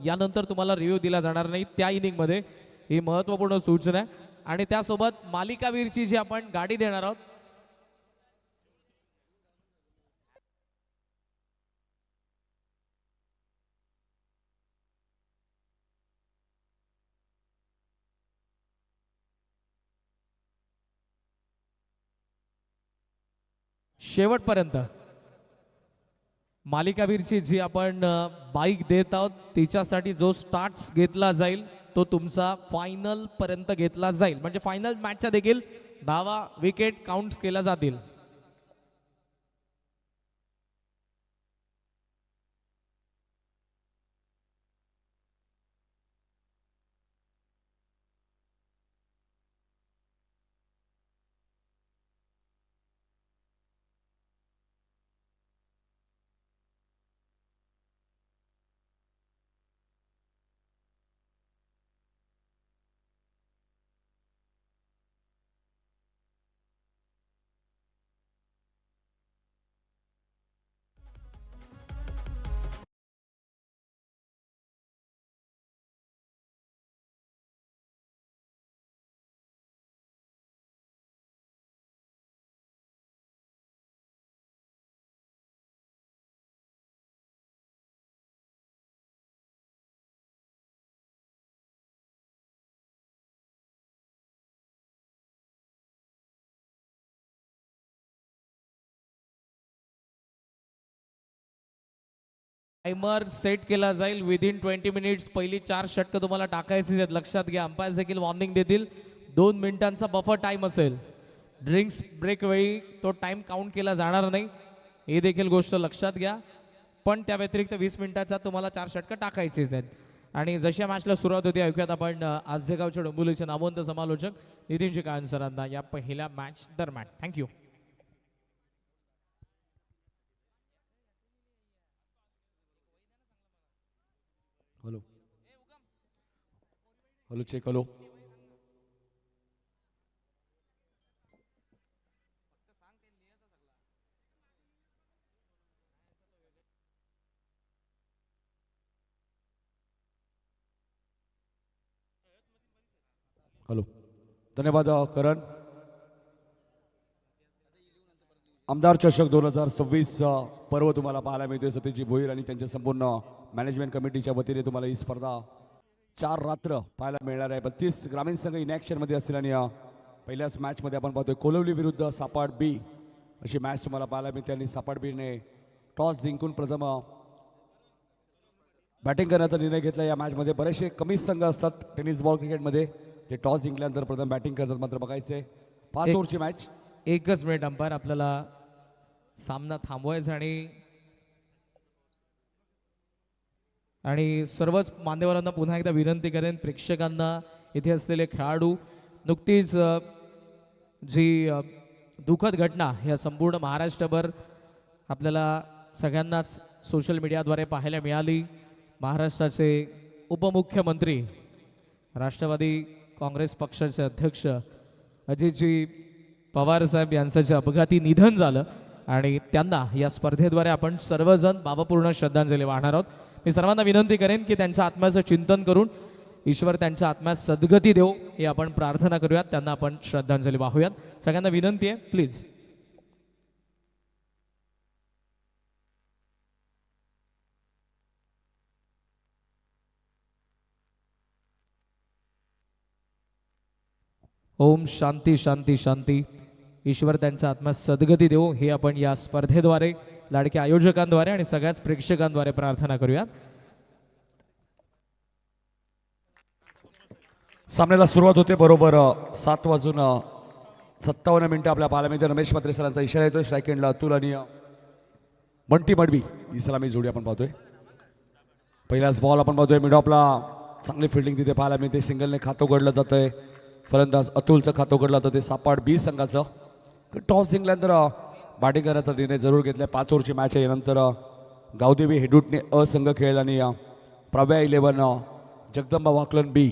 यानंतर तुम्हाला रिव्ह्यू दिला जाणार नाही त्या इनिंगमध्ये, ही महत्त्वपूर्ण सूचना आहे. आणि त्यासोबत मालिकावीरची जी आपण गाडी देणार आहोत, शेवटपर्यंत मालिकावीरची जी आपण बाईक देत आहोत तिच्यासाठी जो स्टार्ट्स घेतला जाईल तो तुमचा फायनल पर्यंत घेतला जाईल. म्हणजे फायनल मॅचच्या देखील धावा विकेट काउंट केल्या जातील. टायमर सेट केला जाईल. विदिन 20 मिनिट्स पहिली 4 षटकं तुम्हाला टाकायची आहेत. लक्षात घ्या, अंपायर देखील वॉर्निंग देतील. 2 मिनिटांचा बफर टाइम असेल. ड्रिंक्स ब्रेक वेळी तो टाइम काउंट केला जाणार नाही, ही देखील गोष्ट लक्षात घ्या. पण त्या व्यतिरिक्त 20 मिनिटाचा तुम्हाला 4 षटकं टाकायचीच आहेत. आणि जशी मॅचला सुरुवात होती, ऐकूयात आपण आजगावच्या डोंबिवलीचे नामवंत समालोचक नितीनजी काळन सरांना या पहिल्या मॅच दरम्यान. Thank you. Hello hello check. Hello hello. धन्यवाद करण. आमदार चषक 2026 पर्व तुम्हाला पाहायला मिळते. सतीशजी भोईर आणि त्यांच्या संपूर्ण मॅनेजमेंट कमिटीच्या वतीने तुम्हाला ही स्पर्धा 4 रात्र पाहायला मिळणार आहे. 32 ग्रामीण संघ इनॅक्शनमध्ये असतील आणि पहिल्याच मॅचमध्ये आपण पाहतोय कोलवली विरुद्ध सापाड बी अशी मॅच तुम्हाला पाहायला मिळते. आणि सापाड बीने टॉस जिंकून प्रथम बॅटिंग करण्याचा निर्णय घेतला. या मॅचमध्ये बरेचसे कमी संघ असतात टेनिस बॉल क्रिकेटमध्ये, जे टॉस जिंकल्यानंतर प्रथम बॅटिंग करतात. मात्र बघायचंय 5 ओव्हरची मॅच. एकच मिनिट अंपायर, आपल्याला सामना थांबवायचा आणि सर्वच मान्यवरांना पुन्हा एकदा विनंती करेन, प्रेक्षकांना, इथे असलेले खेळाडू, नुकतीच जी दुःखद घटना या संपूर्ण महाराष्ट्रभर आपल्याला सगळ्यांनाच सोशल मीडियाद्वारे पाहायला मिळाली. महाराष्ट्राचे उपमुख्यमंत्री, राष्ट्रवादी काँग्रेस पक्षाचे अध्यक्ष अजितजी पवार साहेब यांचं जे अपघाती निधन झालं आणि त्यांना या स्पर्धेद्वारे आपण सर्वजण भावपूर्ण श्रद्धांजली वाहणार आहोत. मी सर्वांना विनंती करेन की त्यांच्या आत्म्याचं चिंतन करून ईश्वर त्यांच्या आत्म्यास सद्गती देव हे आपण प्रार्थना करूयात. त्यांना आपण श्रद्धांजली वाहूयात. सगळ्यांना विनंती आहे, प्लीज. ओम शांती शांती शांती. ईश्वर त्यांचा आत्म्यास सद्गती देवो हे आपण या स्पर्धेद्वारे, लाडक्या आयोजकांद्वारे आणि सगळ्याच प्रेक्षकांद्वारे प्रार्थना करूया. सामन्याला सुरुवात होते बरोबर 7:57 आपल्या पाहायला मिळते. रमेश म्हात्रे सरांचा इशारा येतोय. स्ट्राईक एंडला अतुल आणि बंटी मडवी ही सलामी जोडी आपण पाहतोय. पहिलाच बॉल आपण पाहतोय मिड ऑफला चांगली फिल्डिंग तिथे पाहायला मिळते. सिंगलने खातं उघडलं जातंय. फलंदाज अतुलचं खातं उघडलं जातं ते सापाड बी संघाचं. टॉस जिंकल्यानंतर बॅटिंग करण्याचा निर्णय जरूर घेतलाय. 5 ओव्हरची मॅच आहे. यानंतर गावदेवी हेडूटने असंघ खेळला आणि प्रव्या 11 जगदंबा वाकलन बी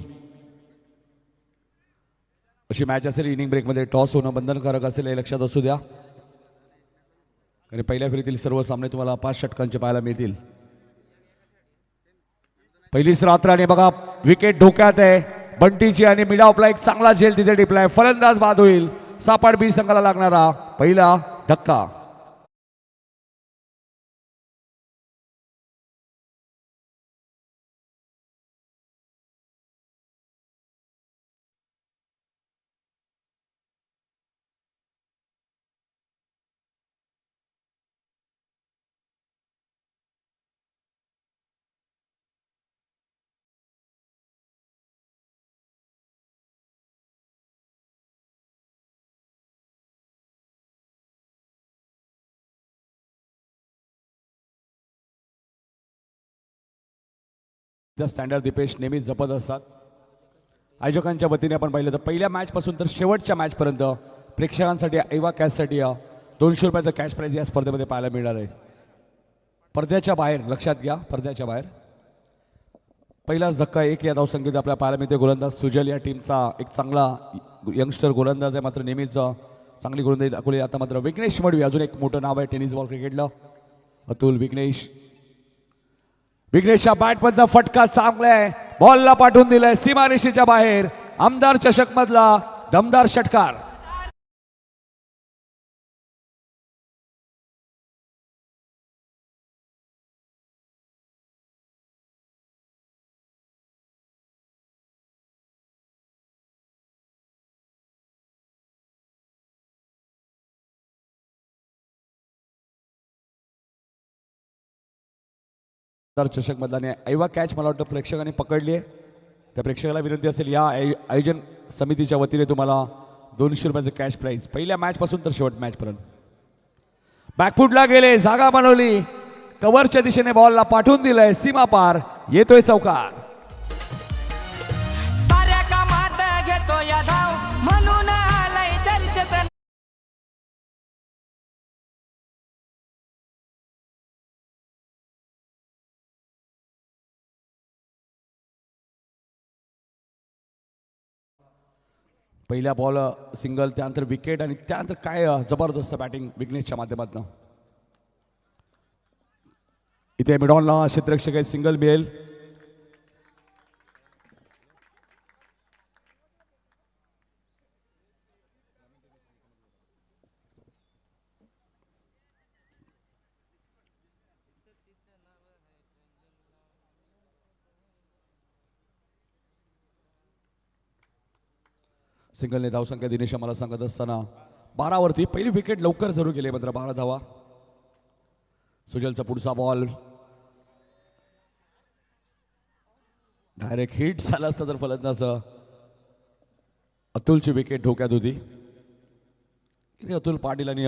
अशी मॅच असेल. इनिंग ब्रेकमध्ये टॉस होणं बंधनकारक असेल हे लक्षात असू द्या. आणि पहिल्या फेरीतील सर्व सामने तुम्हाला 5 षटकांचे पाहायला मिळतील. पहिलीच रात्र आणि बघा विकेट धोक्यात आहे बंटीची आणि मिड ऑफला एक चांगला झेल तिथे टिपलाय. फलंदाज बाद होईल. सापाड बी संघाला लागणारा पहिला धक्का. स्टँडर्ड दीपेश नेहमीच जपत असतात. आयोजकांच्या वतीने आपण पाहिलं तर पहिल्या मॅच पासून तर शेवटच्या मॅच पर्यंत प्रेक्षकांसाठी ऐवा कॅशसाठी 200 रुपयाचं कॅश प्राइज या स्पर्धेमध्ये पाहायला मिळणार आहे. पडद्याच्या बाहेर लक्षात घ्या, पडद्याच्या बाहेर पहिलाच धक्का 1 या धावसंख्येत आपल्याला पाहायला मिळते. गोलंदाज सुजल या टीमचा एक चांगला यंगस्टर गोलंदाज आहे, मात्र नेहमीच चांगली गोलंदाजी दाखवली. आता मात्र विघ्नेश मडवी अजून एक मोठं नाव आहे टेनिस बॉल क्रिकेटला. अतुल विघ्नेश, विघ्नेशच्या बॅटमधला फटका चांगला आहे, बॉलला पाठवून दिलाय सीमारेषेच्या बाहेर. आमदार चषक मधला दमदार षटकार. चषक मधला ऐवा कॅच मला वाटतं प्रेक्षकांनी पकडली आहे. त्या प्रेक्षकाला विनंती असेल या आयोजन समितीच्या वतीने तुम्हाला 200 रुपयाचं कॅश प्राइज पहिल्या मॅच पासून तर शेवट मॅच पर्यंत. बॅकफुटला गेले, जागा बनवली, कव्हरच्या दिशेने बॉलला पाठवून दिलंय सीमा पार. येतोय चौकार. साऱ्या कामात घेतो या धाव म्हणून आलाय चर्चेत. पहिल्या बॉल सिंगल, त्यानंतर विकेट आणि त्यानंतर काय जबरदस्त बॅटिंग विघ्नेशच्या माध्यमातून. इथे मिडॉनला क्षेत्ररक्षक आहे, सिंगल मिळेल. सिंगलने धावसंख्या दिनेश मला सांगत असताना 12 वरती पहिली विकेट लवकर जरूर गेले, मात्र 12 धावा. सुजलचा पुढचा बॉल डायरेक्ट हिट झाला असता तर फलंदाज अतुलची विकेट धोक्यात होती. अतुल पाटील आणि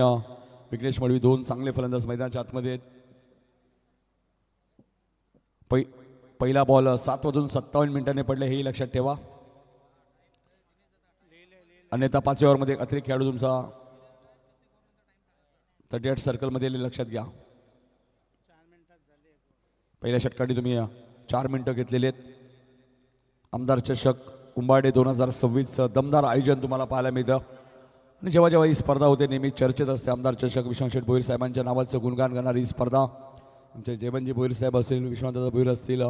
विघ्नेश मडवी दोन चांगले फलंदाज मैदानाच्या आतमध्ये आहेत. पहिला बॉल 7 वाजून 57 पडले, हेही लक्षात ठेवा. अन्यथा 5 ओव्हरमध्ये अतिरिक्त खेळाडू तुमचा 38 सर्कलमध्ये लक्षात घ्या. पहिल्या षटकांनी तुम्ही 4 मिनिटं घेतलेली आहेत. आमदार चषक उंबाडे 2026 दमदार आयोजन तुम्हाला पाहायला मिळतं. आणि जेव्हा जेव्हा ही स्पर्धा होते नेहमी चर्चेत असते. आमदार चषक विश्वनाथ भोईर साहेबांच्या नावाचं गुणगान करणारी ही स्पर्धा. आमचे जयवंतजी भोईर साहेब असतील, विश्वनाथ भोईर असतील,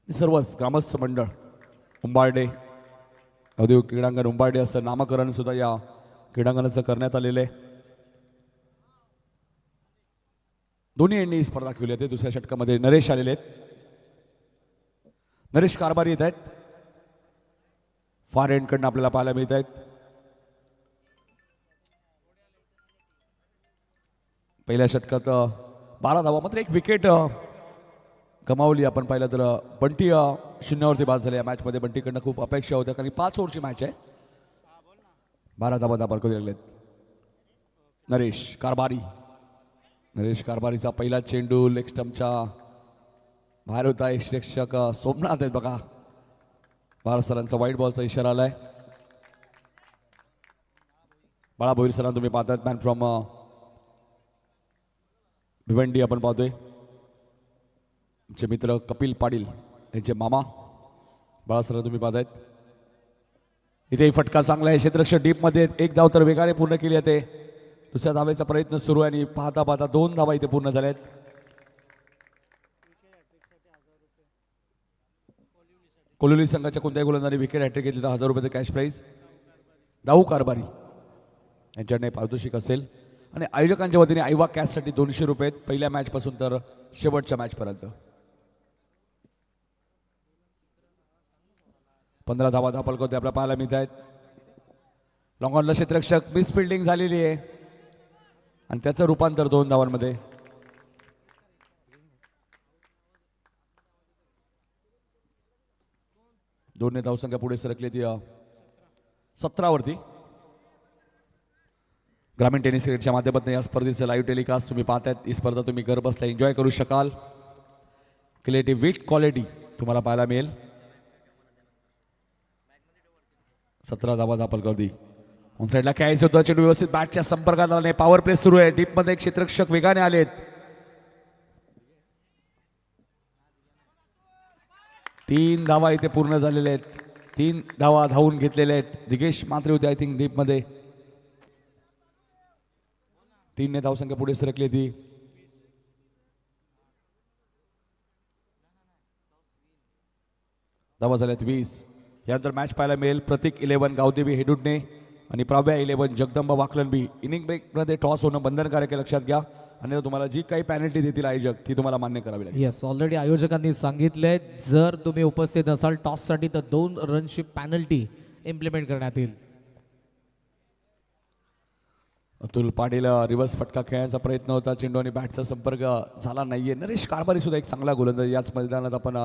सर्वच ग्रामस्थ मंडळ उंबाडे औद्योगिक क्रीडांगण उंबाडे असं नामकरण सुद्धा या क्रीडांगणाचं करण्यात आलेलं आहे. दोन्ही यांनी ही स्पर्धा खेळली आहे. दुसऱ्या षटकामध्ये नरेश आलेले आहेत. नरेश कारभारी येत आहेत, फार एंडकडनं आपल्याला पाहायला मिळत आहेत. पहिल्या षटकात 12 धावा, मात्र एक विकेट गमावली. आपण पाहिलं तर बंटी 0 वरती बाद झाले या मॅचमध्ये. बंटीकडनं खूप अपेक्षा होत्या, कारण 5 ओव्हरची मॅच आहे. 12 धावा दाबार लागलेत. नरेश कारभारीचा पहिला चेंडू लेग स्टंपच्या बाहेर होता. शिक्षक सोमनाथ आहेत बघा. बाळा सरांचा व्हाईट बॉलचा इशारा आलाय. बाळा भोईर सरांना तुम्ही पाहतात, मॅन फ्रॉम भिवंडी आपण पाहतोय. आमचे मित्र कपिल पाटील यांचे मामा बाळा सरांना तुम्ही पाहतायत. इथेही फटका चांगला आहे. क्षेत्ररक्षक डीपमध्ये एक धाव तर वेगाने पूर्ण केली आहे. दुसऱ्या धावेचा प्रयत्न सुरू आहे आणि पाहता 2 धावा इथे पूर्ण झाल्यात. कोलोली संघाच्या कोणत्याही गोलंदाजाने विकेट हॅट्रिक घेतली तर 1000 रुपयाचं कॅश प्राईज दाऊ कारभारी यांच्याकडे पारितोषिक असेल. आणि आयोजकांच्या वतीने आयवा कॅशसाठी 200 रुपये पहिल्या मॅच पासून तर शेवटच्या मॅच पर्यंत. 15 धावा धापल करते आपल्याला पाहायला मिळत आहेत. लॉंग ऑनला क्षेत्ररक्षक मिस फिल्डिंग झालेली आहे आणि त्याचं रूपांतर 2 धावांमध्ये. दोन्ही धावसंख्या पुढे सरकली ती 17 वरती. ग्रामीण टेनिस क्रिकेटच्या माध्यमातून या स्पर्धेचं लाईव्ह टेलिकास्ट तुम्ही पाहतायत. ही स्पर्धा तुम्ही घर बसल्या एन्जॉय करू शकाल. क्रिएटिव्ह विट क्वालिटी तुम्हाला पाहायला मिळेल. 17 धावा दाखल करदी. ऑन साईडला खेळायचं होतं, चेंडू व्यवस्थित बॅटच्या संपर्कात आला नाही. पॉवर प्ले सुरू आहे. डीपमध्ये एक क्षेत्ररक्षक वेगाने आलेत. 3 धावा इथे पूर्ण झालेल्या आहेत. 3 धावा धावून घेतलेल्या आहेत. दिगेश मात्रे होते आय थिंक डीपमध्ये. 3 ने धावसंख्या पुढे सरकली ती. धावा झाल्यात 20. यानंतर मॅच पाहायला मिळेल प्रतीक 11 गावदेवी हेडुडने आणि प्राव्या 11 जगदंबा वाकलनबी. इनिंग ब्रेकमध्ये टॉस होणं बंधनकारक आहे, लक्षात घ्या. आणि तुम्हाला जी काही पॅनल्टी देतील आयोजक ती तुम्हाला मान्य करावी लागेल. येस, ऑलरेडी आयोजकांनी सांगितलंय जर तुम्ही उपस्थित असाल टॉससाठी तर 2 रनची पॅनल्टी इम्प्लिमेंट करण्यात येईल. अतुल पाटील रिव्हर्स फटका खेळण्याचा प्रयत्न होता. चेंडू आणि बॅटचा संपर्क झाला नाहीये. नरेश कारभारी सुद्धा एक चांगला गोलंदाज. याच मैदानात आपण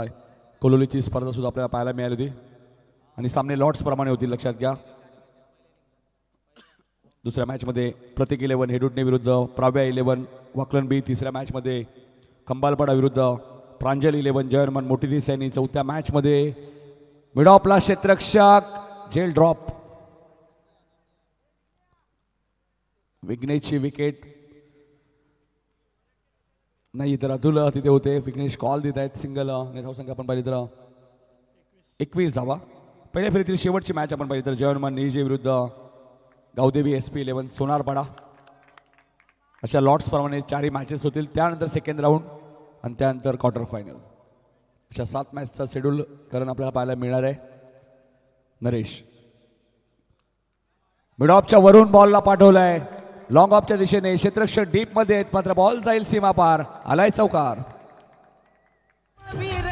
कोलोलीची स्पर्धा सुद्धा आपल्याला पाहायला मिळाली होती आणि सामने लॉट्स प्रमाणे होतील, लक्षात घ्या. दुसऱ्या मॅचमध्ये प्रतीक 11 हेडुटणे विरुद्ध प्राव्या 11 वाकलन बी. तिसऱ्या मॅचमध्ये कंबालपाडा विरुद्ध प्रांजल 11 जयनमन मोठी सैनी. चौथ्या मॅचमध्ये मिडॉपला क्षेत्ररक्षक झेल ड्रॉप. विघ्नेशची विकेट नाही तर अतुल तिथे होते. विघ्नेश कॉल देत आहेत. सिंगल आणि धावसंख्या आपण पाहिली तर 21 धावा. पहिल्या फेरीतील शेवटची मॅच आपण पाहिली तर जयनमन निजे विरुद्ध गावदेवी SP 11 सोनारपाडा. अशा लॉट्स प्रमाणे 4 मॅचेस होतील. त्यानंतर सेकंड राऊंड आणि त्यानंतर क्वार्टर फायनल. अशा 7 मॅचचा शेड्यूल करून आपल्याला पाहायला मिळणार आहे. नरेश मिड ऑफच्या वरून बॉलला पाठवलाय. लॉंग ऑफच्या दिशेने क्षेत्ररक्षक डीप मध्ये आहेत, मात्र बॉल जाईल सीमा पार. आलाय चौकार. वीर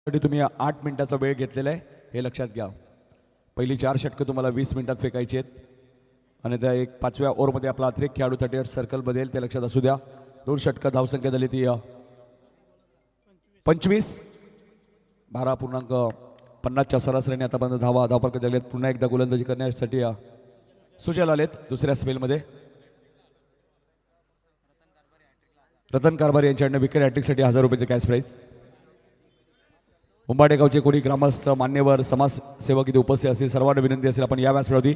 आणि तुम्ही 8 मिनिटाचा वेळ घेतलेला आहे हे लक्षात घ्या. पहिली 4 षटकं तुम्हाला 20 मिनिटात फेकायची आहेत आणि त्या एक 5व्या ओव्हरमध्ये आपला अतिरिक्त खेळाडू 38 सर्कल बदलेल, ते लक्षात असू द्या. 2 षटकं धावसंख्या झाली ती 25. 12.50च्या सरासरीने आतापर्यंत धावपळ झालेत. पुन्हा एकदा गोलंदाजी करण्यासाठी सुजल आलेत दुसऱ्या स्पेलमध्ये. रतन कारभारी यांच्याकडनं विकेट हॅट्रिकसाठी 1000 रुपयाचे कॅश प्राईज. उंबाडे गावचे कोणी ग्रामस्थ मान्यवर समाजसेवक इथे उपस्थित असतील सर्वांना विनंती असेल आपण या व्यासपीठावरती.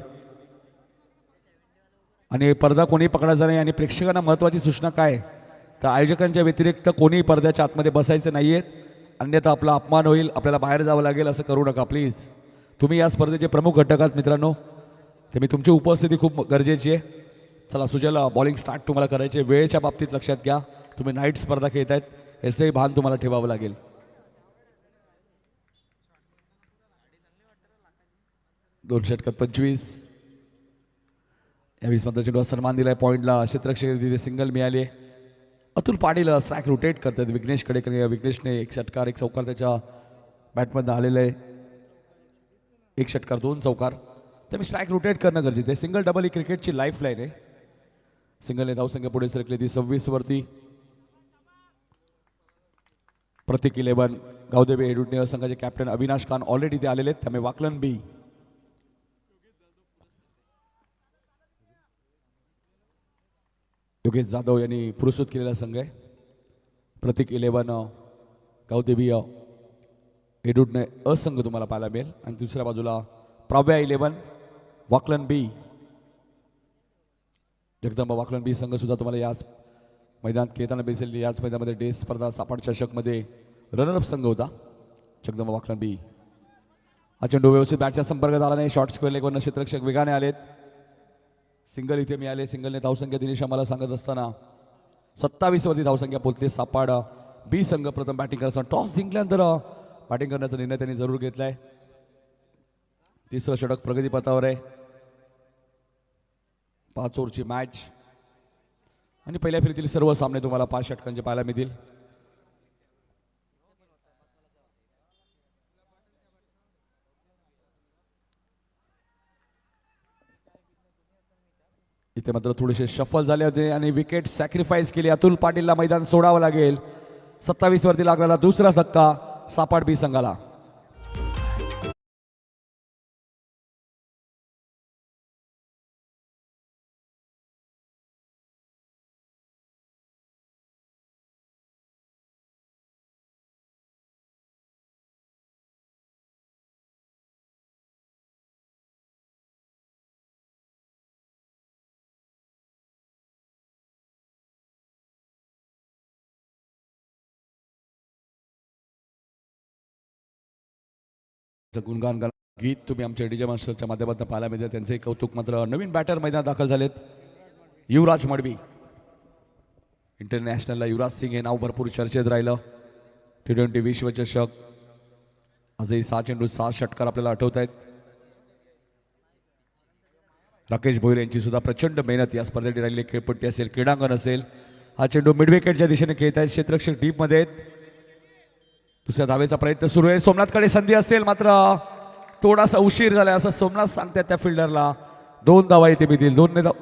आणि पडदा कोणी पकडायचा नाही. आणि प्रेक्षकांना महत्त्वाची सूचना काय तर आयोजकांच्या व्यतिरिक्त कोणी पडद्याच्या आतमध्ये बसायचं नाहीये, अन्यथा आपला अपमान होईल, आपल्याला बाहेर जावं लागेल. असं करू नका प्लीज. तुम्ही या स्पर्धेचे प्रमुख घटक आहात मित्रांनो, त्यामुळे तुमची उपस्थिती खूप गरजेची आहे. चला सुजल बॉलिंग स्टार्ट तुम्हाला करायचे. वेळेच्या बाबतीत लक्षात घ्या, तुम्ही नाईट स्पर्धा खेळत आहेत याचंही भान तुम्हाला ठेवावं लागेल. 2 षटकात 25. या 20 मध्ये चेंडूला सन्मान दिलाय. पॉईंटला क्षेत्ररक्षक तिथे सिंगल मिळाली. अतुल पाटील स्ट्राईक रोटेट करतात विघ्नेशकडे. विघ्नेशने 1 षटकार 1 चौकार त्याच्या बॅटमध्ये आलेलं आहे. 1 षटकार 2 चौकार. त्यामुळे स्ट्राईक रोटेट करणं गरजेचं आहे. सिंगल डबल ही क्रिकेटची लाईफ लाईन आहे. सिंगलने धावसंख्या पुढे सरकली ती 26 वरती. प्रतीक 11 गावदेवी हेडुटणे संघाचे कॅप्टन अविनाश खान ऑलरेडी ते आलेले आहेत. त्यामुळे वाकलन बी योगेश जाधव यांनी पुरस्कृत केलेला संघ आहे. प्रतीक 11 गावदेवी हेडुटणे असंघ तुम्हाला पाहायला मिळेल. आणि दुसऱ्या बाजूला प्राव्या 11 वाकलन बी. जगदंबा वाकलन बी संघ सुद्धा तुम्हाला याच मैदानात खेळताना दिसेल. याच मैदानामध्ये डे स्पर्धा सापाट चषकमध्ये रनरअप संघ होता जगदंबा वाकलन बी. हा चेंडू व्यवस्थित बॅटच्या संपर्कात आला नाही. शॉर्ट स्क्वेअर लेगवर क्षेत्ररक्षक वेगाने आलेत. सिंगल इथे मिळाले. सिंगलने धावसंख्या दिनेश आम्हाला सांगत असताना 27 वरती धावसंख्या पोहोचली. सापाड बी संघ प्रथम बॅटिंग करायचा. टॉस जिंकल्यानंतर बॅटिंग करण्याचा निर्णय त्यांनी जरूर घेतलाय. तिसरं षटक प्रगतीपथावर आहे. 5 ओव्हरची मॅच आणि पहिल्या फेरीतील सर्व सामने तुम्हाला 5 षटकांचे पाहायला मिळतील. इथे मात्र थोडेसे शफल झाले होते आणि विकेट सॅक्रिफाईस केली. अतुल पाटीलला मैदान सोडावं लागेल. 27 वरती लागलेला दुसरा धक्का सापाट बी संघाला. गुणगान गीत तुम्ही आमच्या डीजे मास्टरच्या माध्यमातून पाहायला मिळते. त्यांचे कौतुक. मात्र नवीन बॅटर मैदानात दाखल झालेत. युवराज मडवी. इंटरनॅशनलला युवराज सिंग हे नाव भरपूर चर्चेत राहिलं. T20 विश्वचषक आजही 6 चेंडू 6 षटकार आपल्याला आठवत आहेत. राकेश भोईर यांची सुद्धा प्रचंड मेहनत या स्पर्धेत राहिली. खेळपट्टी असेल, क्रीडांगण असेल. हा चेंडू मिड विकेटच्या दिशेने खेळत आहेत. क्षेत्ररक्षक डीप मध्ये आहेत. दुसऱ्या धावेचा प्रयत्न सुरू आहे. सोमनाथकडे संधी असेल मात्र थोडासा उशीर झाला असं सोमनाथ सांगतात त्या फिल्डरला. 2 धावा इथे मिळतील. 2 धाव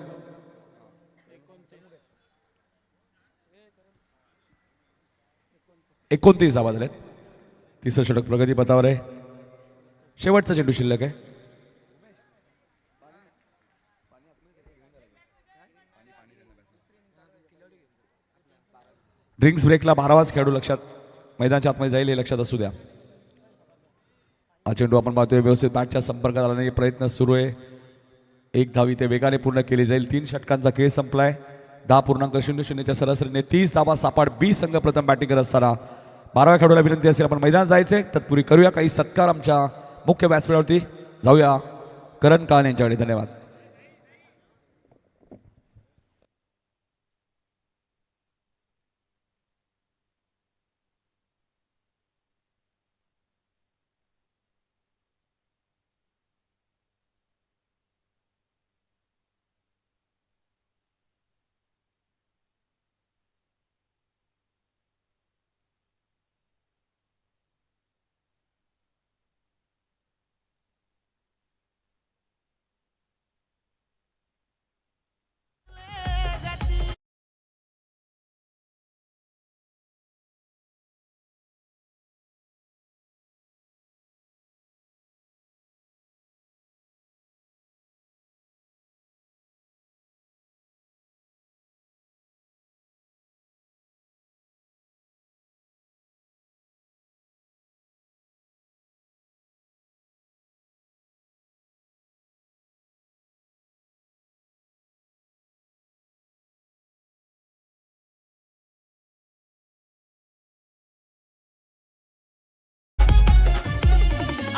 29 धावा झाल्यात. तिसरं षटक प्रगतीपथावर आहे. शेवटचा चेंडू शिल्लक आहे. ड्रिंक्स ब्रेकला 12वाच खेळाडू लक्षात मैदानाच्या आतमध्ये जाईल हे लक्षात असू द्या. हा चेंडू आपण पाहतोय व्यवस्थित बॅटच्या संपर्कात आल्याने प्रयत्न सुरू आहे. 1 धाव इथे वेगाने पूर्ण केली जाईल. 3 षटकांचा खेळ संपलाय. 10.00च्या सरासरीने 30 धावा सापाड बी संघ प्रथम बॅटिंग करत असताना 12व्या खेळाडूला विनंती असेल आपण मैदानात जायचंय. तत्पूर्वी करूया काही सत्कार आमच्या मुख्य व्यासपीठावरती. जाऊया करण कान यांच्याकडे. धन्यवाद.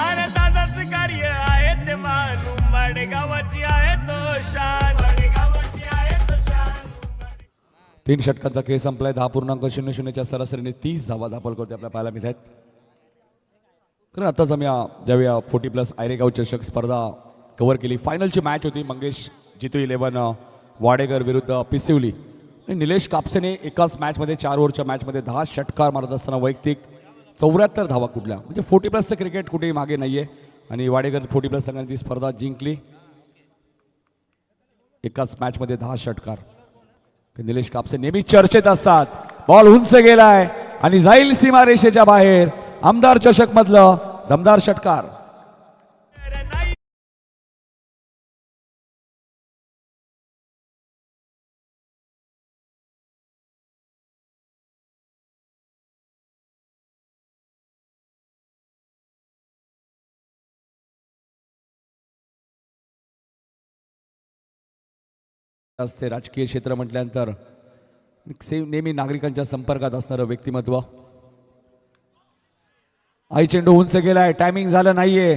अरे दादाच कार्य आहे ते मानू गावाची आहे तो शान. गावाची आहे तो शान. 3 षटकांचा खेळ संपलाय. 10.00च्या सरासरीने 30 धावा दाखल करते आपल्याला पाहायला मिळत आहेत. कारण आताच आम्ही ज्यावेळी 40+ आयरेगाव चषक स्पर्धा कव्हर केली. फायनलची मॅच होती. मंगेश जितू 11 वाडेकर विरुद्ध पिसिवली. आणि निलेश कापसेने एकाच मॅचमध्ये 4 ओव्हरच्या मॅचमध्ये 10 षटकार मारत असताना वैयक्तिक 74 धावा कुठल्या. म्हणजे 40+ क्रिकेट कुठेही मागे नाहीये. आणि वाडेकर 40+ संघाने ती स्पर्धा जिंकली. एकाच मॅचमध्ये 10 षटकार. निलेश कापसे नेहमी चर्चेत असतात. बॉल उंच गेलाय आणि जाईल सीमारेषेच्या बाहेर. आमदार चषक मधलं दमदार षटकार. असते राजकीय क्षेत्र म्हटल्यानंतर नेहमी नागरिकांच्या संपर्कात असणारं व्यक्तिमत्व. आई चेंडू उंच गेलाय, टायमिंग झालं नाहीये.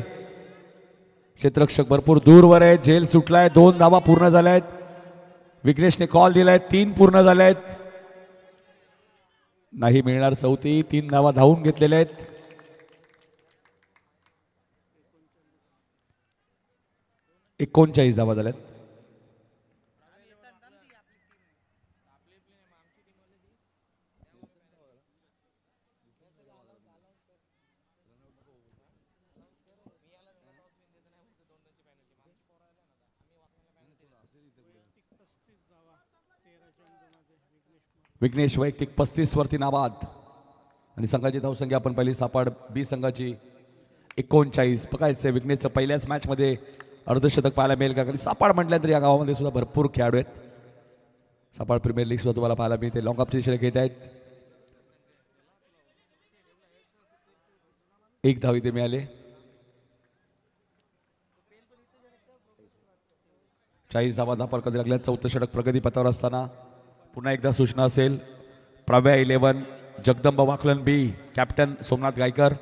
क्षेत्ररक्षक भरपूर दूरवर आहे, झेल सुटलाय. 2 धावा पूर्ण झाल्या आहेत. विघ्नेशने कॉल दिलाय, 3 पूर्ण झाल्या आहेत. नाही मिळणार चौथी. 3 धावा धावून घेतलेल्या आहेत. एकोणचाळीस धावा झाल्यात. विघ्नेश वैयक्तिक 35 वरती नाबाद आणि संघाची धावसंख्या आपण पहिली सापड बी संघाची 39. बघायचं विघ्नेशचं पहिल्याच मॅच मध्ये अर्धशतक पाहायला मिळेल का. कारण सापड म्हटल्यानंतर या गावामध्ये सुद्धा भरपूर खेळाडू आहेत. सापड प्रीमियर लीग सुद्धा तुम्हाला पाहायला मिळते. लॉंग अपची दिशेने घेत आहेत. 1 धाव इथे मिळाले. 40 धावा धापर कधी लागल्या. 4थं षटक प्रगती पथावर असताना पुन्हा एकदा सूचना असेल. प्रव्या 11 जगदंब वाकलन बी कॅप्टन सोमनाथ गायकर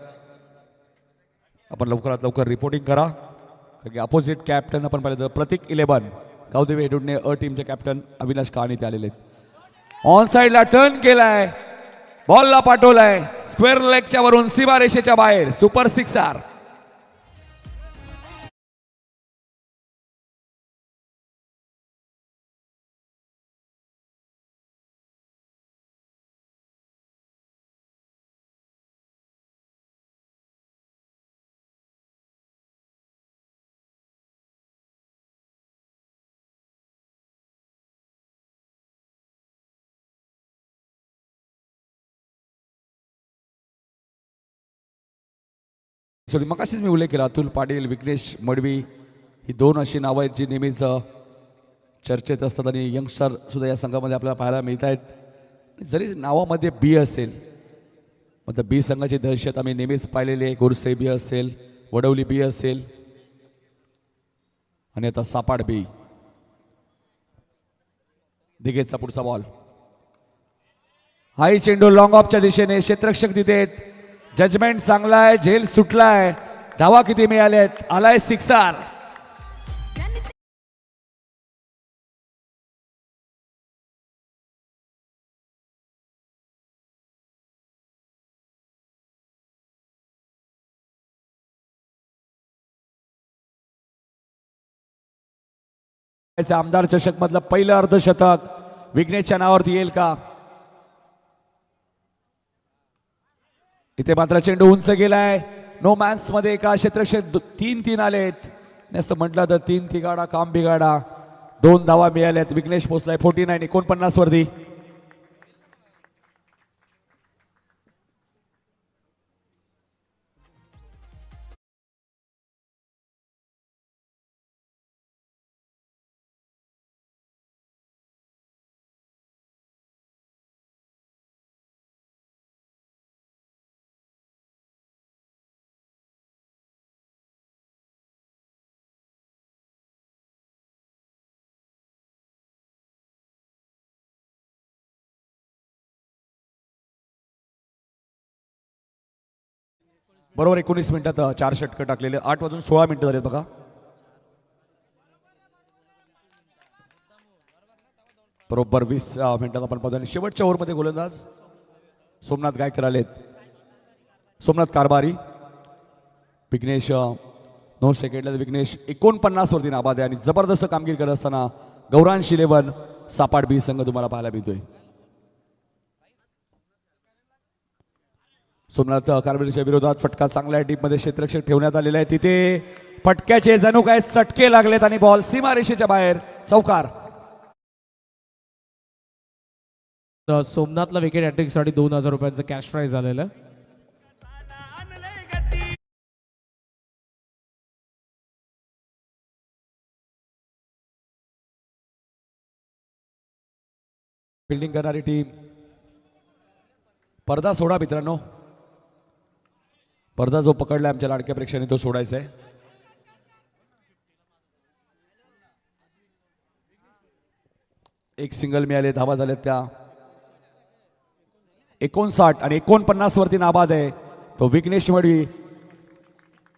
आपण लवकरात लवकर रिपोर्टिंग करा. कारण की अपोजिट कॅप्टन आपण पाहिलं तर प्रतीक 11 गावदेवी हेडुडने अ टीमचे कॅप्टन अविनाश कहाणी ते आलेले आहेत. ऑन साइडला टर्न केलाय, बॉलला पाठवलाय स्क्वेअर लेगच्या वरून सीमा रेषेच्या बाहेर. Super sixer. सॉरी मगाशीच मी उल्लेख केला. अतुल पाटील, विघ्नेश मडवी ही 2 अशी नावं आहेत जी नेहमीच चर्चेत असतात आणि यंगस्टर सुद्धा या संघामध्ये आपल्याला पाहायला मिळत आहेत. जरी नावामध्ये बी असेल मात्र बी संघाची दहशत आम्ही नेहमीच पाहिलेली आहे. गुरसे बी असेल, वडवली बी असेल आणि आता सापाड बी. दिघेचा पुढचा बॉल. हाई चेंडू लॉंग ऑफच्या दिशेने. क्षेत्ररक्षक तिथे. जजमेंट चांगला आहे, झेल सुटलाय. धावा किती मिळाल्यात. आलाय सिक्सर. आमदार चषक मधलं पहिलं अर्धशतक विघ्नेशच्या नावावरती येईल का. इथे मात्र चेंडू उंच गेलाय. नो मॅन्स मध्ये एका क्षेत्ररक्षक 3-3 आलेत. असं म्हटलं तर 3 तिगाडा काम बिगाडा. 2 धावा मिळाल्यात. विघ्नेश पोहोचलाय 49 49 वरती. बरोबर 19 मिनिटात 4 षटकं टाकलेले. 8 वाजून 16 मिनिटं झालेत बघा. बरोबर 20 मिनिटात आपण पाहतो. आणि शेवटच्या ओव्हरमध्ये गोलंदाज सोमनाथ गायकर आलेत. सोमनाथ कारभारी. विघ्नेश 9 सेकंडला. विघ्नेश 49 वरती नाबाद आहे आणि जबरदस्त कामगिरी करत असताना गौरांश 11 सापाड बी संघ तुम्हाला पाहायला मिळतोय. सोमनाथ कारभारीच्या विरोधात फटका चांगल्या टीपमध्ये क्षेत्ररक्षक ठेवण्यात आलेला आहे. तिथे फटक्याचे जणू काय चटके लागलेत आणि बॉल सीमारेषेच्या बाहेर. चौकार. सोमनाथला विकेट हॅट्रिकसाठी 2000 रुपयांचं कॅश प्राइज झालेलं. फिल्डिंग करणारी टीम. पडदा सोडा मित्रांनो. पडदा जो पकडलाय आमच्या लाडक्या प्रेक्षकांनी तो सोडायचा आहे. एक सिंगल मिळाले, धावा झाल्यात त्या 59 आणि 49 वरती नाबाद आहे तो विघ्नेश मडवी.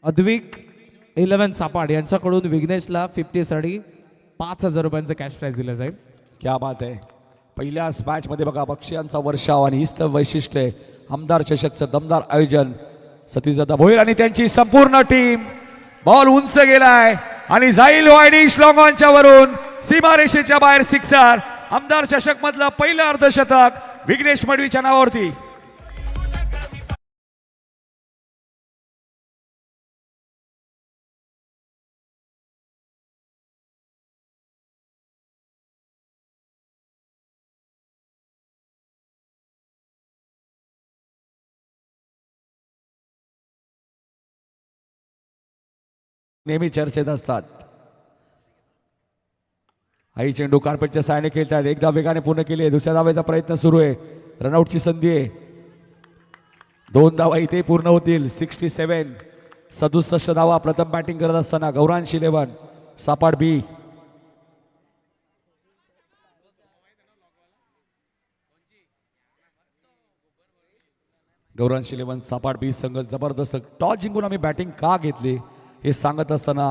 अद्विक 11 सापाड यांच्याकडून विघ्नेशला 50 साठी 5,000 रुपयांचं कॅश प्राइज दिलं जाईल. क्या बात आहे. पहिल्याच मॅच मध्ये बघा बक्षिसांचा वर्षाव आणि हीच तर वैशिष्ट्य आहे. आमदार चषकचं दमदार आयोजन. सतीशदादा भोईर आणि त्यांची संपूर्ण टीम. बॉल उंच गेलाय आणि जाईल वायडिश लॉंग ऑनच्या वरून सीमारेषेच्या बाहेर सिक्सर. आमदार चषक मधलं पहिलं अर्धशतक विघ्नेश मडवीच्या नावावरती. नेहमी चर्चेत असतात. आई चेंडू कार्पेटच्या साहाय्याने खेळतात. एकदा वेगाने पूर्ण केली आहे. दुसऱ्या धावेचा प्रयत्न सुरू आहे. रनआउटची संधी आहे. 2 धावा इथे पूर्ण होतील. 67 67 धावा. प्रथम बॅटिंग करत असताना गौरांश 11 सापाड बी. गौरांश 11 सापाड बी संघ जबरदस्त टॉस जिंकून आम्ही बॅटिंग का घेतली हे सांगत असताना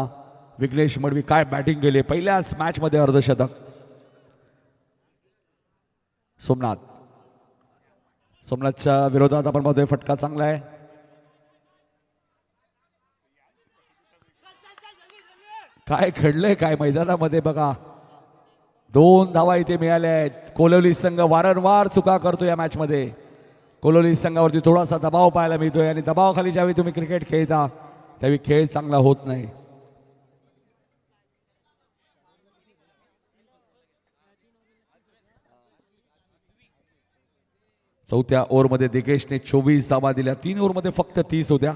विघ्नेश मडवी काय बॅटिंग केली. पहिल्याच मॅच मध्ये अर्धशतक. सोमनाथच्या विरोधात आपण पाहतोय फटका चांगला आहे. काय घडलंय काय मैदानामध्ये बघा. 2 धावा इथे मिळाल्या आहेत. कोलवली संघ वारंवार चुका करतो या मॅच मध्ये. कोलवली संघावरती थोडासा दबाव पाहायला मिळतोय आणि दबावाखाली ज्यावेळी तुम्ही क्रिकेट खेळता त्यावेळी खेळ चांगला होत नाही. चौथ्या ओव्हरमध्ये दिगेशने 24 धावा दिल्या. 3 ओव्हरमध्ये फक्त 30 होत्या.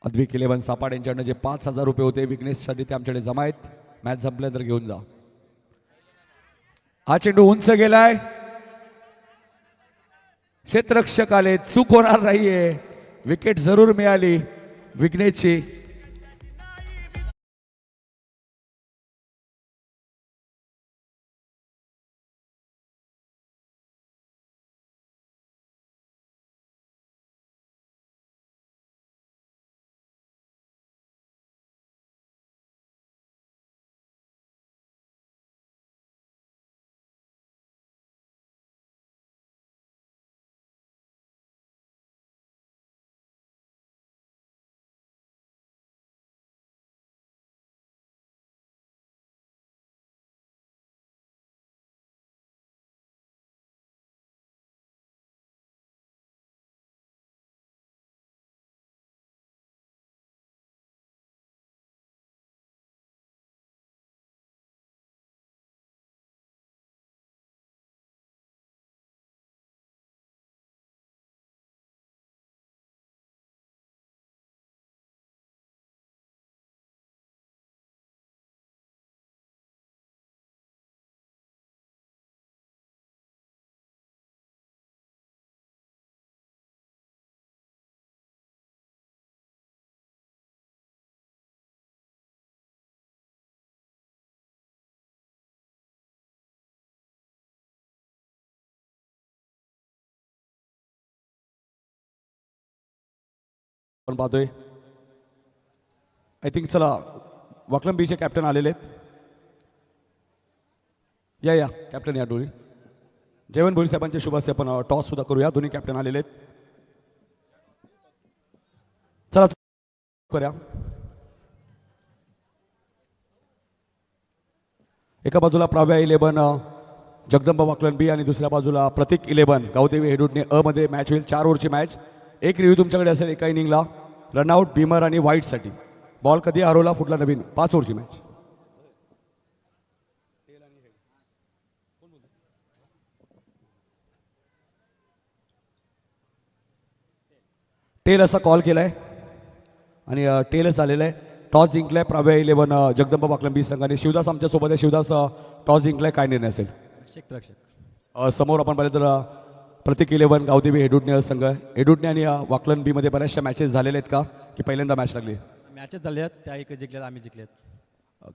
अद्विक 11 सापाड यांच्याकडनं जे 5,000 रुपये होते विघ्नेशसाठी ते आमच्याकडे जमा आहेत. मॅच संपल्यानंतर घेऊन जा. हा चेंडू उंच गेलाय. क्षेत्ररक्षक आले. चूक होणार नाहीये. विकेट जरूर मिळाली विघ्नेशची. आपण पाहतोय आय थिंक. चला वाकलम बीचे कॅप्टन आलेले आहेत. या कॅप्टन या डोळी. जयवंत भोईर साहेबांचे शुभ असते. आपण टॉस सुद्धा करूया. दोन्ही कॅप्टन आलेले आहेत. चला करूया. एका बाजूला प्राव्या 11 जगदंबा वाकलन बी आणि दुसऱ्या बाजूला प्रतीक 11 गावदेवी हेडूटने अ मध्ये मॅच होईल. 4 ओव्हरची मॅच. एक रिव्ह्यू तुमच्याकडे असेल एका इनिंगला. रनआउट भीमर आणि व्हाईटसाठी. बॉल कधी हरवला फुटला नवीन. 5 ओव्हरची मॅच. टेल असा कॉल केलाय आणि टेलच आलेला आहे. टॉस जिंकलाय प्राव्या 11 जगदंबा वाकलन बी संघाने. शिवदास आमच्या सोबत आहे. शिवदास टॉस जिंकलाय. काय निर्णय असेल? समोर आपण पाहिलं तर प्रतीक 11 गावदेवी हेडूटणे संघ. हेडूटणे आणि वाकलन बी मध्ये बऱ्याचशा मॅचेस झालेल्या आहेत का की पहिल्यांदा मॅच लागली? मॅचेस झाल्या आहेत त्या एक जिंकल्यात आम्ही जिंकल्यात.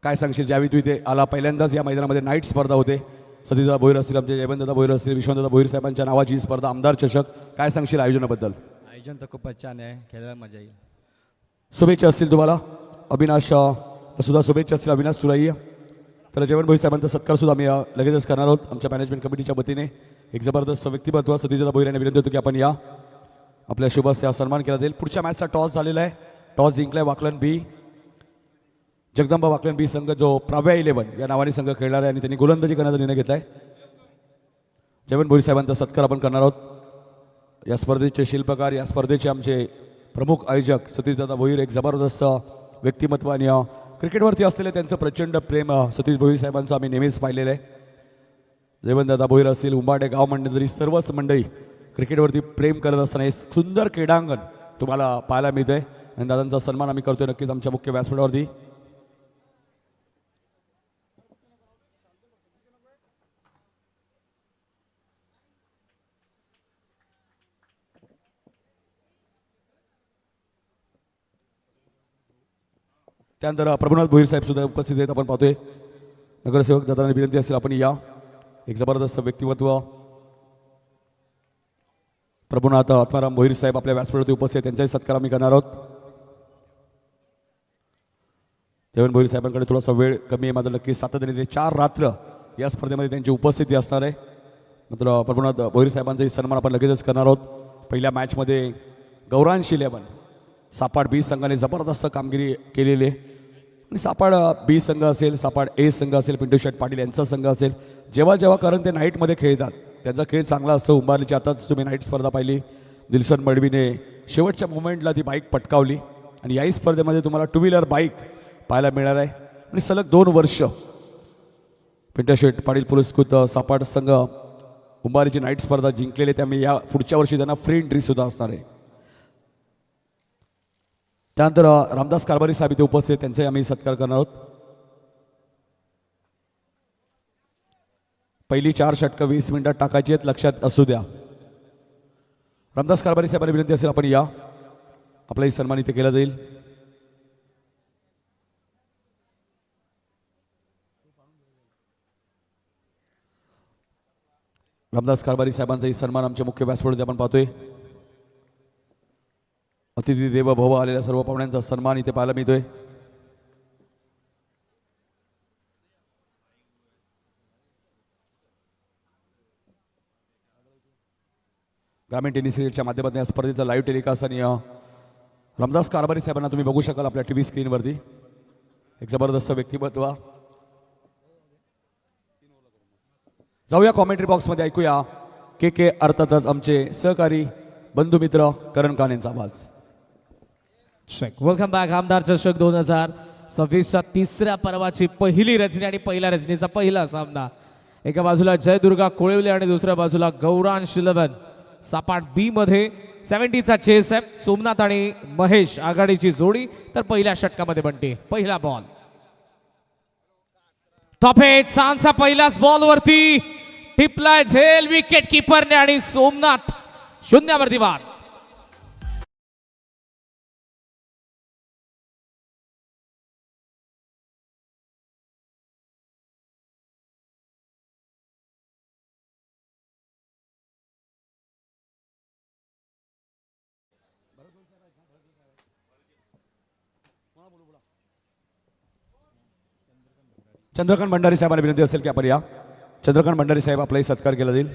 काय सांगशील ज्यावेळी तू इथे आला पहिल्यांदाच या मैदानामध्ये नाईट स्पर्धा होते, सतीदादा भोईर असतील, आमचे जयवंतदादा भोईर असतील, विश्वनाथदादा भोईर साहेबांच्या नावाची ही स्पर्धा आमदार चषक, काय सांगशील आयोजनाबद्दल? आयोजन तर खूपच छान आहे, खेळायला मजा येईल. शुभेच्छा असतील तुम्हाला अविनाश सुद्धा शुभेच्छा असतील अविनाश तुलाही. तर जयवंत भोईर साहेबांचा सत्कार सुद्धा आम्ही लगेचच करणार आहोत आमच्या मॅनेजमेंट कमिटीच्या वतीने. एक जबरदस्त व्यक्तिमत्व सतीदादा भोईर यांना विनंती होतो की आपण या आपल्या शुभ हस्ते सन्मान केला जाईल. पुढच्या मॅचचा टॉस झालेला आहे, टॉस जिंकलाय वाकलन बी, जगदंबा वाकलन बी संघ जो प्राव्या 11 या नावाने संघ खेळणार आहे आणि त्यांनी गोलंदाजी करण्याचा निर्णय घेतलाय. जयवंत भोईर साहेबांचा सत्कार आपण करणार आहोत. या स्पर्धेचे शिल्पकार, या स्पर्धेचे आमचे प्रमुख आयोजक सतीशदादा भोईर, एक जबरदस्त व्यक्तिमत्व आणि क्रिकेटवरती असलेले त्यांचं प्रचंड प्रेम सतीश भोईर साहेबांचं आम्ही नेहमीच पाहिलेलं आहे. जयवंतदादा भोईर असतील, उंबाडे गाव मंडळी, सर्वच मंडळी क्रिकेटवरती प्रेम करत असताना हे सुंदर क्रीडांगण तुम्हाला पाहायला मिळतं आहे आणि दादांचा सन्मान आम्ही करतोय नक्कीच आमच्या मुख्य व्यासपीठावरती. त्यानंतर प्रभुनाथ भोईर साहेब सुद्धा उपस्थित आहेत, आपण पाहतोय. नगरसेवक दादांना विनंती असेल आपण या. एक जबरदस्त व्यक्तिमत्व प्रभुनाथ आत्माराम भोईर साहेब आपल्या व्यासपीठावरती उपस्थित आहेत, त्यांचाही सत्कार आम्ही करणार आहोत. जयवंत भोईर साहेबांकडे थोडासा वेळ कमी आहे मात्र नक्की सातत्याने 4 रात्र या स्पर्धेमध्ये त्यांची उपस्थिती असणार आहे. मात्र प्रभुनाथ भोईर साहेबांचाही सन्मान आपण लगेचच करणार आहोत. पहिल्या मॅचमध्ये गौरांश 11 सापाड बी संघाने जबरदस्त कामगिरी केलेली आहे आणि सापाड बी संघ असेल, सापाड ए संघ असेल, पिंटू शेट पाटील यांचा संघ असेल, जेव्हा जेव्हा कारण ते नाईटमध्ये खेळतात त्यांचा खेळ चांगला असतो. उंबारलीची आताच तुम्ही नाईट स्पर्धा पाहिली, दिलसन मडवीने शेवटच्या मोमेंटला ती बाईक पटकावली आणि याही स्पर्धेमध्ये तुम्हाला 2 व्हीलर बाईक पाहायला मिळणार आहे. आणि सलग 2 वर्ष पिंटू शेट पाटील पुरस्कृत सापाड संघ उंबारीची नाईट स्पर्धा जिंकलेली, त्यामुळे या पुढच्या वर्षी त्यांना फ्री एंट्री सुद्धा असणार आहे. त्यानंतर रामदास कारभारी साहेब इथे उपस्थित, त्यांचाही आम्ही सत्कार करणार आहोत. पहिली 4 षटकं 20 मिनिटात टाकायची आहेत, लक्षात असू द्या. रामदास कारभारी साहेबांना विनंती असेल आपण या, आपलाही सन्मान इथे केला जाईल. रामदास कारभारी साहेबांचाही सन्मान आमच्या मुख्य व्यासपीठावरती आपण पाहतोय. अतिथी देव भव आलेल्या सर्व पाहुण्यांचा सन्मान इथे पाहायला मिळतोय. ग्रामीण टेनिस क्रिकेटच्या माध्यमातून या स्पर्धेचा लाईव्ह टेलिकास्ट आणि रामदास कारभारी साहेबांना तुम्ही बघू शकाल आपल्या टीव्ही स्क्रीनवरती. एक जबरदस्त व्यक्तिमत्व. जाऊया कॉमेंट्री बॉक्समध्ये, ऐकूया के अर्थातच आमचे सहकारी बंधू मित्र करण खान यांचा आवाज. Welcome back. आमदार चषक 2026च्या तिसऱ्या पर्वाची पहिली रचनी आणि पहिल्या रचनेचा पहिला सामना. एका बाजूला जयदुर्गा कोळवले आणि दुसऱ्या बाजूला गौरांश 11 सापाट बी मध्ये 70चा चेस आहे. सोमनाथ आणि महेश आघाडीची जोडी, तर पहिल्या षटकामध्ये बनते. पहिला बॉल टॉप आहे, चांगला पहिल्याच बॉल वरती टिपलाय झेल विकेट किपरने आणि सोमनाथ 0वरती बाद. चंद्रकांत भंडारी साहेबांना विनंती असेल की आपण या. चंद्रकांत भंडारी साहेब आपलाही सत्कार केला जाईल.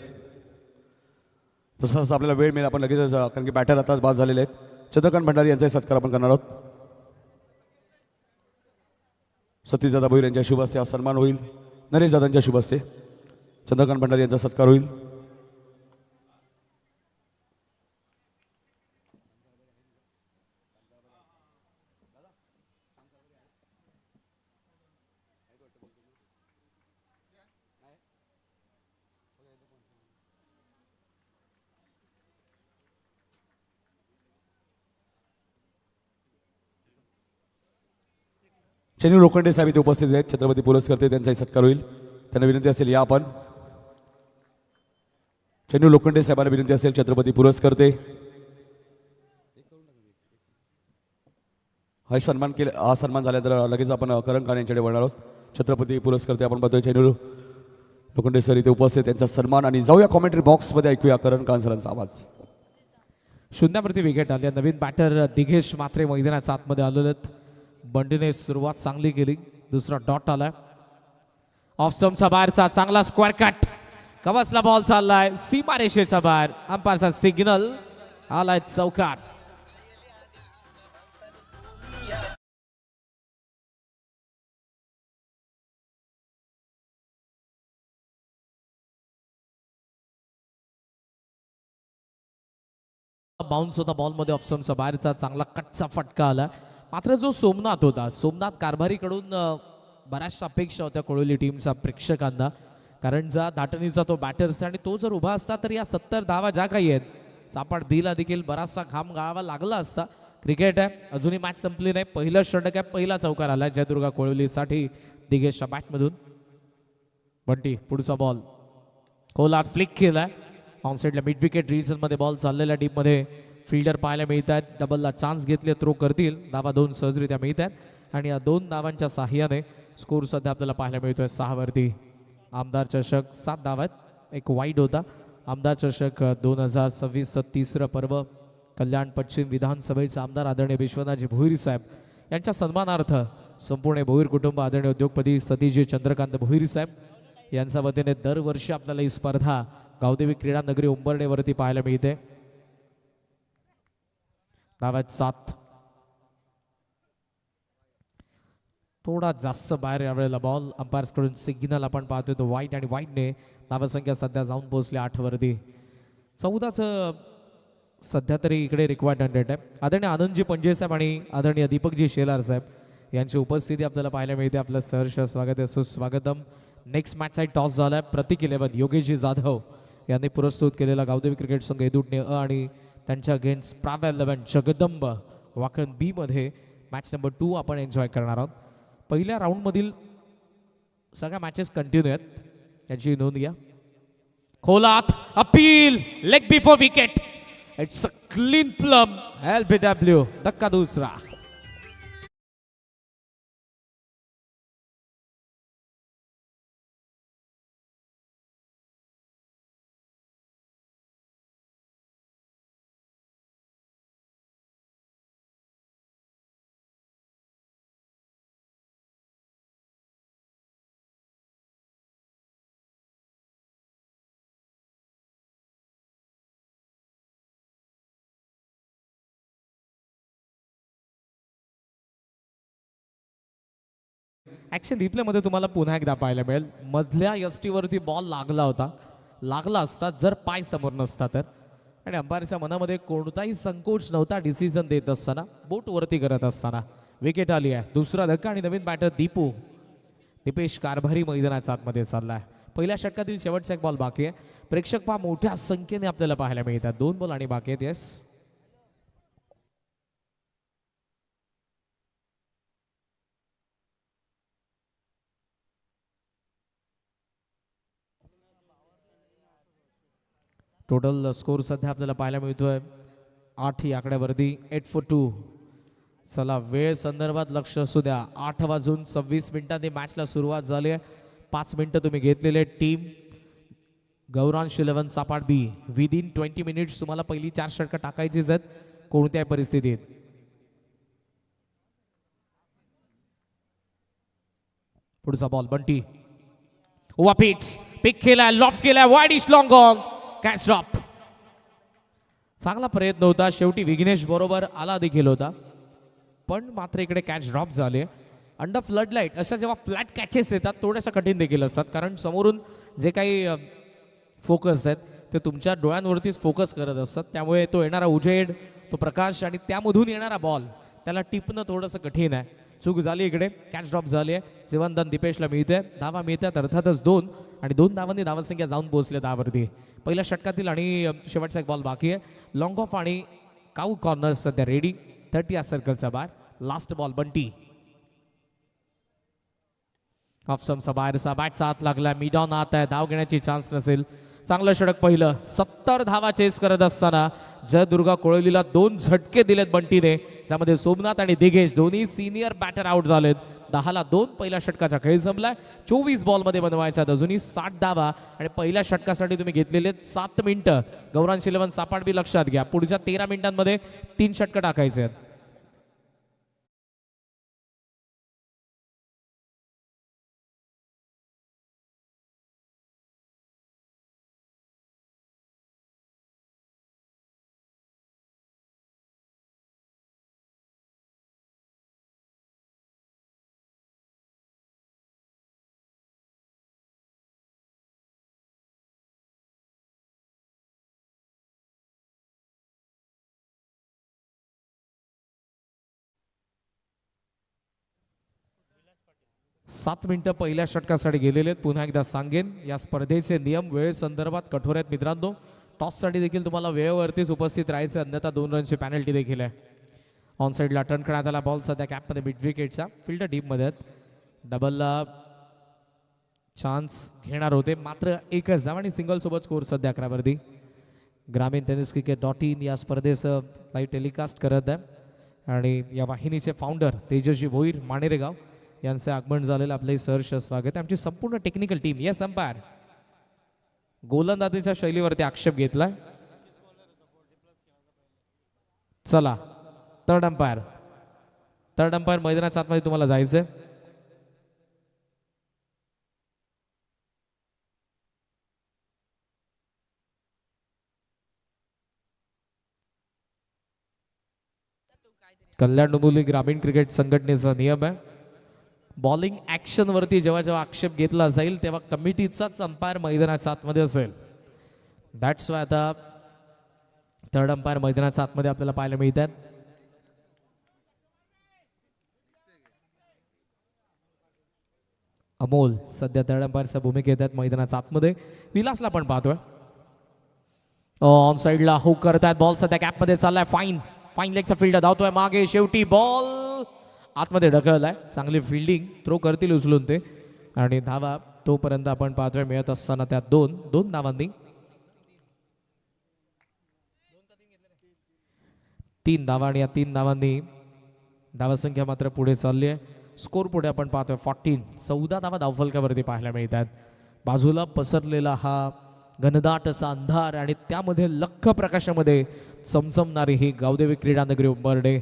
तसंच आपल्याला वेळ मिळेल आपण लगेचच, कारण की बॅटर आताच बाद झालेले आहेत. चंद्रकांत भंडारी यांचाही सत्कार आपण करणार आहोत. सतीशदादा भोईर यांच्या शुभ हस्ते सन्मान होईल. नरेश दादांच्या शुभ हस्ते चंद्रकांत भंडारी यांचा सत्कार होईल. चेन्नू लोखंडे साहेब इथे उपस्थित आहेत, छत्रपती पुरस्कर्ते, त्यांचाही सत्कार होईल. त्यांना विनंती असेल या आपण. चेन्नू लोखंडे साहेबांना विनंती असेल, छत्रपती पुरस्कर्ते. हा सन्मान झाल्यानंतर लगेच आपण करण खान यांच्याकडे वळणार आहोत. छत्रपती पुरस्कर्ते आपण पाहतोय चैनू लोखंडे सर इथे उपस्थित, त्यांचा सन्मान. आणि जाऊया कॉमेंट्री बॉक्समध्ये, ऐकूया करण खान सरांचा आवाज. शून्यावरती विकेट आल्या. नवीन बॅटर दिघेश मात्रे मैदानाच्या आतमध्ये आलेले आहेत. बंटीने सुरुवात चांगली केली. दुसरा डॉट आलाय ऑफ स्टंपचा बाहेरचा चांगला स्क्वेअर कट. कवचला बॉल चाललाय सीमारेषेचा बाहेर. अंपायरचा सिग्नल आलाय चौकार. बाउन्स होता बॉलमध्ये ऑफ स्टंपचा बाहेरचा चांगला कटचा फटका आला. मात्र जो सोमनाथ होता, सोमनाथ कारभारीकडून बऱ्याचशा अपेक्षा होत्या कोळवली टीमचा प्रेक्षकांना, कारण जा धाटणीचा तो बॅटर्स आणि तो जर उभा असता तर या 70 धावा ज्या काही आहेत सापाट बीला देखील बराचसा घाम गाळावा लागला असता. क्रिकेट आहे, अजूनही मॅच संपली नाही. पहिलं षटक आहे, पहिला चौकार आला जयदुर्गा कोळवलीसाठी दिघेशच्या बॅटमधून. बंटी पुढचा बॉल कोलार फ्लिक केलाय ऑन साईडला. मिड विकेट मध्ये बॉल चाललेल्या डीपमध्ये फिल्डर पाहायला मिळत आहेत. डबलला चान्स घेतले, थ्रो करतील. धावा 2 सहजरित्या मिळत आहेत आणि या 2 धावांच्या साह्याने स्कोर सध्या आपल्याला पाहायला मिळतोय 6 वरती. आमदार चषक 7 धावा आहेत, एक वाईट होता. आमदार चषक 2026 तिसरं पर्व कल्याण पश्चिम विधानसभेचे आमदार आदरणीय विश्वनाथजी भोईर साहेब यांच्या सन्मानार्थ संपूर्ण भोईर कुटुंब, आदरणीय उद्योगपती सतीजी चंद्रकांत भोईर साहेब यांच्या वतीने दरवर्षी आपल्याला ही स्पर्धा गावदेवी क्रीडा नगरी उंबर्णेवरती पाहायला मिळते. धावात 7. थोडा जास्त बाहेर यावेळेला बॉल. अंपायर्स कडून सिग्नल आपण पाहतोय तो वाईट आणि वाईटने धावसंख्या सध्या जाऊन पोहोचली 8 वरती. 14चं सध्या तरी इकडे रिक्वायर्ड 100 आहे. आदरणीय आनंदजी पंजे साहेब आणि आदरणीय दीपकजी शेलार साहेब यांची उपस्थिती आपल्याला पाहायला मिळते. आपलं सहर्ष स्वागत आहे, सुस्वागतम. नेक्स्ट मॅचचा टॉस झालाय. प्रतीक 11 योगेशजी जाधव यांनी पुरस्कृत केलेला गावदेवी क्रिकेट संघ एदुटणे अ आणि त्यांच्या अगेन्स्ट प्राव्या 11 जगदंब वाकण बी मध्ये मॅच नंबर 2 आपण एन्जॉय करणार आहोत. पहिल्या राऊंडमधील सगळ्या मॅचेस कंटिन्यू आहेत याची नोंद घ्या. खोलात appeal leg before wicket. It's a clean plum. LBW धक्का दुसरा. ॲक्शन रिप्लेमध्ये तुम्हाला पुन्हा एकदा पाहायला मिळेल. मधल्या यष्टीवरती बॉल लागला होता, लागला असता जर पाय समोर नसता तर. आणि अंपायरच्या मनामध्ये कोणताही संकोच नव्हता डिसिजन देत असताना, बोट वरती करत असताना. विकेट आली आहे. दुसरा धक्का आणि नवीन बॅटर दीपेश कारभारी मैदानाच्या आतमध्ये चाललाय. पहिल्या षटकातील शेवटचा एक बॉल बाकी आहे. प्रेक्षक पहा मोठ्या संख्येने आपल्याला पाहायला मिळतात. 2 बॉल आणि बाकी आहेत. येस टोटल स्कोर सध्या आपल्याला पाहायला मिळतोय 8 या आकड्यावरती 8 for 2. चला वेळ संदर्भात लक्ष असू द्या. 8:26 मॅचला सुरुवात झाली आहे. 5 मिनिटं तुम्ही घेतलेले. टीम गौरांश 11 सापाट बी विदिन 20 मिनिट्स तुम्हाला पहिली 4 षटकं टाकायचीच आहेत कोणत्याही परिस्थितीत. पुढचा बॉल बंटी ओवा पिक केला, लॉफ्ट केला, वाईड इश लॉंग ऑन, कॅच ड्रॉप. चांगला प्रयत्न होता, शेवटी विघ्नेश बरोबर आला देखील होता, पण मात्र इकडे कॅच ड्रॉप झाले. अंडर फ्लड लाईट अशा जेव्हा फ्लॅट कॅचेस येतात थोड्याशा कठीण देखील असतात, कारण समोरून जे काही फोकस आहेत ते तुमच्या डोळ्यांवरतीच फोकस करत असतात. त्यामुळे तो येणारा उजेड, तो प्रकाश आणि त्यामधून येणारा बॉल त्याला टिपणं थोडंसं कठीण आहे. चूक झाली इकडे, कॅच ड्रॉप झाली आहे. जीवनदान दीपेशला मिळते, धावा मिळतात अर्थातच 2 आणि 2 धावांनी धावसंख्या जाऊन पोहोचले 10 वरती. पहिल्या षटकातील आणि शेवटचा एक बॉल बाकी आहे. लॉंग ऑफ आणि काऊ कॉर्नर सध्या रेडी. 30 या सर्कलचा बार. लास्ट बॉल बंटी ऑफ स्टंपचा बाहेरचा बॅटचा हात लागला, मिड ऑन आत आहे, धाव घेण्याची चान्स नसेल. चांगलं षटक पहिलं. 70 धावा चेस करत असताना जयदुर्गा कोळवलीला 2 झटके दिलेत बंटीने. त्यामध्ये सोमनाथ आणि दिघेश दोन्ही सिनियर बॅटर आउट झालेत. 10-2 पहिल्या षटकाचा खेळ संपलाय. 24 बॉलमध्ये बनवायचा अजूनही 60 धावा आणि पहिल्या षटकासाठी तुम्ही घेतलेले 7 मिनिटं. गौरांश इलेव्हन सापाड बी लक्षात घ्या, पुढच्या 13 मिनिटांमध्ये 3 षटकं टाकायचे आहेत. सात मिनिटं पहिल्या षटकासाठी गेलेले आहेत. पुन्हा एकदा सांगेन, या स्पर्धेचे नियम वेळे संदर्भात कठोर आहेत मित्रांनो. टॉससाठी देखील तुम्हाला वेळेवरतीच उपस्थित राहायचं, अन्यथा 2 रनची पॅनल्टी देखील आहे. ऑन साईडला टर्न करण्यात आला बॉल सध्या कॅपमध्ये मिड विकेटच्या फिल्डर डीपमध्ये आहेत. डबलला चान्स घेणार होते, मात्र एकच धाव आणि सिंगल सोबत स्कोर सध्या 11 वरती. ग्रामीण टेनिस क्रिकेट.in या स्पर्धेचं लाईव्ह टेलिकास्ट करत आहे आणि या वाहिनीचे फाउंडर तेजस्वी भोईर माणेरेगाव यांचे आगमन झालेलं आपले सहर्ष स्वागत आहे. आमची संपूर्ण टेक्निकल टीम. येस अंपायर गोलंदाजीच्या शैलीवरती आक्षेप घेतलाय. चला थर्ड अंपायर मैदानाच्या आतमध्ये तुम्हाला जायचंय. कल्याण डोंबिवली ग्रामीण क्रिकेट संघटनेचा नियम आहे, बॉलिंग ऍक्शन वरती जेव्हा जेव्हा आक्षेप घेतला जाईल तेव्हा कमिटीचाच अंपायर मैदानाच्या आतमध्ये असेल. दॅट्स वाय आता थर्ड अंपायर मैदानाच्या आतमध्ये आपल्याला पाहायला मिळतात. अमोल सध्या थर्ड अंपायरच्या भूमिकेत आहेत मैदानाच्या आतमध्ये. विलासला पण पाहतोय. ऑन साईडला हुक करतायत, बॉल सध्या कॅपमध्ये चाललाय. फाईन लेगचा फील्डर धावतोय मागे, शेवटी बॉल आतमध्ये ढकललाय. चांगली फिल्डिंग, थ्रो करतील उचलून ते आणि धावा तोपर्यंत आपण पाहतोय मिळत असताना त्या दोन धावांनी 3 धावा आणि या 3 धावांनी धावसंख्या मात्र पुढे चालली आहे. स्कोर पुढे आपण पाहतोय 14. 14 धावा धावफलकावरती पाहायला मिळतात. बाजूला पसरलेला हा घनदाट असा अंधार आणि त्यामध्ये लख्ख प्रकाशामध्ये चमचमणारी ही गावदेवी क्रीडा नगरी उंबर्डे.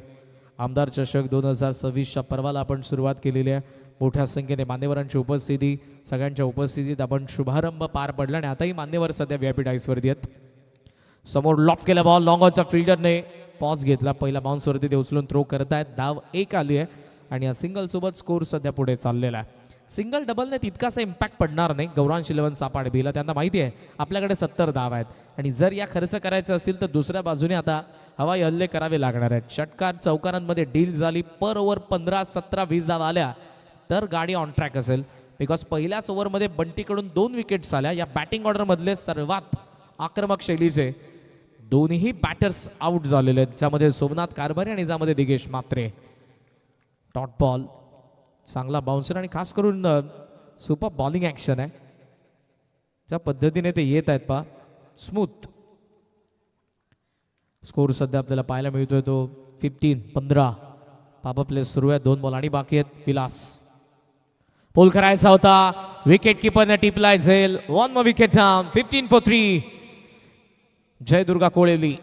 आमदार चषक 2026च्या पर्वाला आपण सुरुवात केलेली आहे. मोठ्या संख्येने मान्यवरांची उपस्थिती, सगळ्यांच्या उपस्थितीत आपण शुभारंभ पार पडला आणि आताही मान्यवर सध्या व्हीआयपी डाईसवरती आहेत. समोर लॉफ केला बॉल, लॉंग ऑनच्या फिल्डरने पॉज घेतला. पहिला बाउन्सवरती ते उचलून थ्रो करतायत. धाव 1 आली आहे आणि या सिंगल सोबत स्कोर सध्या पुढे चाललेला आहे. सिंगल डबलने तितकासा इम्पॅक्ट पडणार नाही गौरांश इलेव्हन सापाड बीला. त्यांना माहिती आहे आपल्याकडे 70 धाव आहेत आणि जर या खर्च करायचं असतील तर दुसऱ्या बाजूने आता हवाई हल्ले करावे लागणार आहेत. षटकार चौकारांमध्ये डील झाली, पर ओव्हर 15, 17, 20 धावा आल्या तर गाडी ऑन ट्रॅक असेल. बिकॉज पहिल्याच ओव्हरमध्ये बंटीकडून 2 विकेट्स आल्या. या बॅटिंग ऑर्डरमधले सर्वात आक्रमक शैलीचे दोन्ही बॅटर्स आउट झालेले आहेत, ज्यामध्ये सोमनाथ कारभारी आणि ज्यामध्ये दिगेश म्हात्रे. डॉट बॉल, चांगला बाउन्सर आणि खास करून सुपर बॉलिंग ॲक्शन आहे. ज्या पद्धतीने ते येत आहेत पहा, स्मूथ. स्कोर सध्या आपल्याला पाहायला मिळतोय तो 15. पापा प्ले सुरू आहे. 2 बॉल आणि बाकी आहेत. विलास पोल करायचा होता, विकेट किपरने टिपलाय झेल. 1 more विकेट डाऊन. 15 for 3. जय दुर्गा कोळेवली.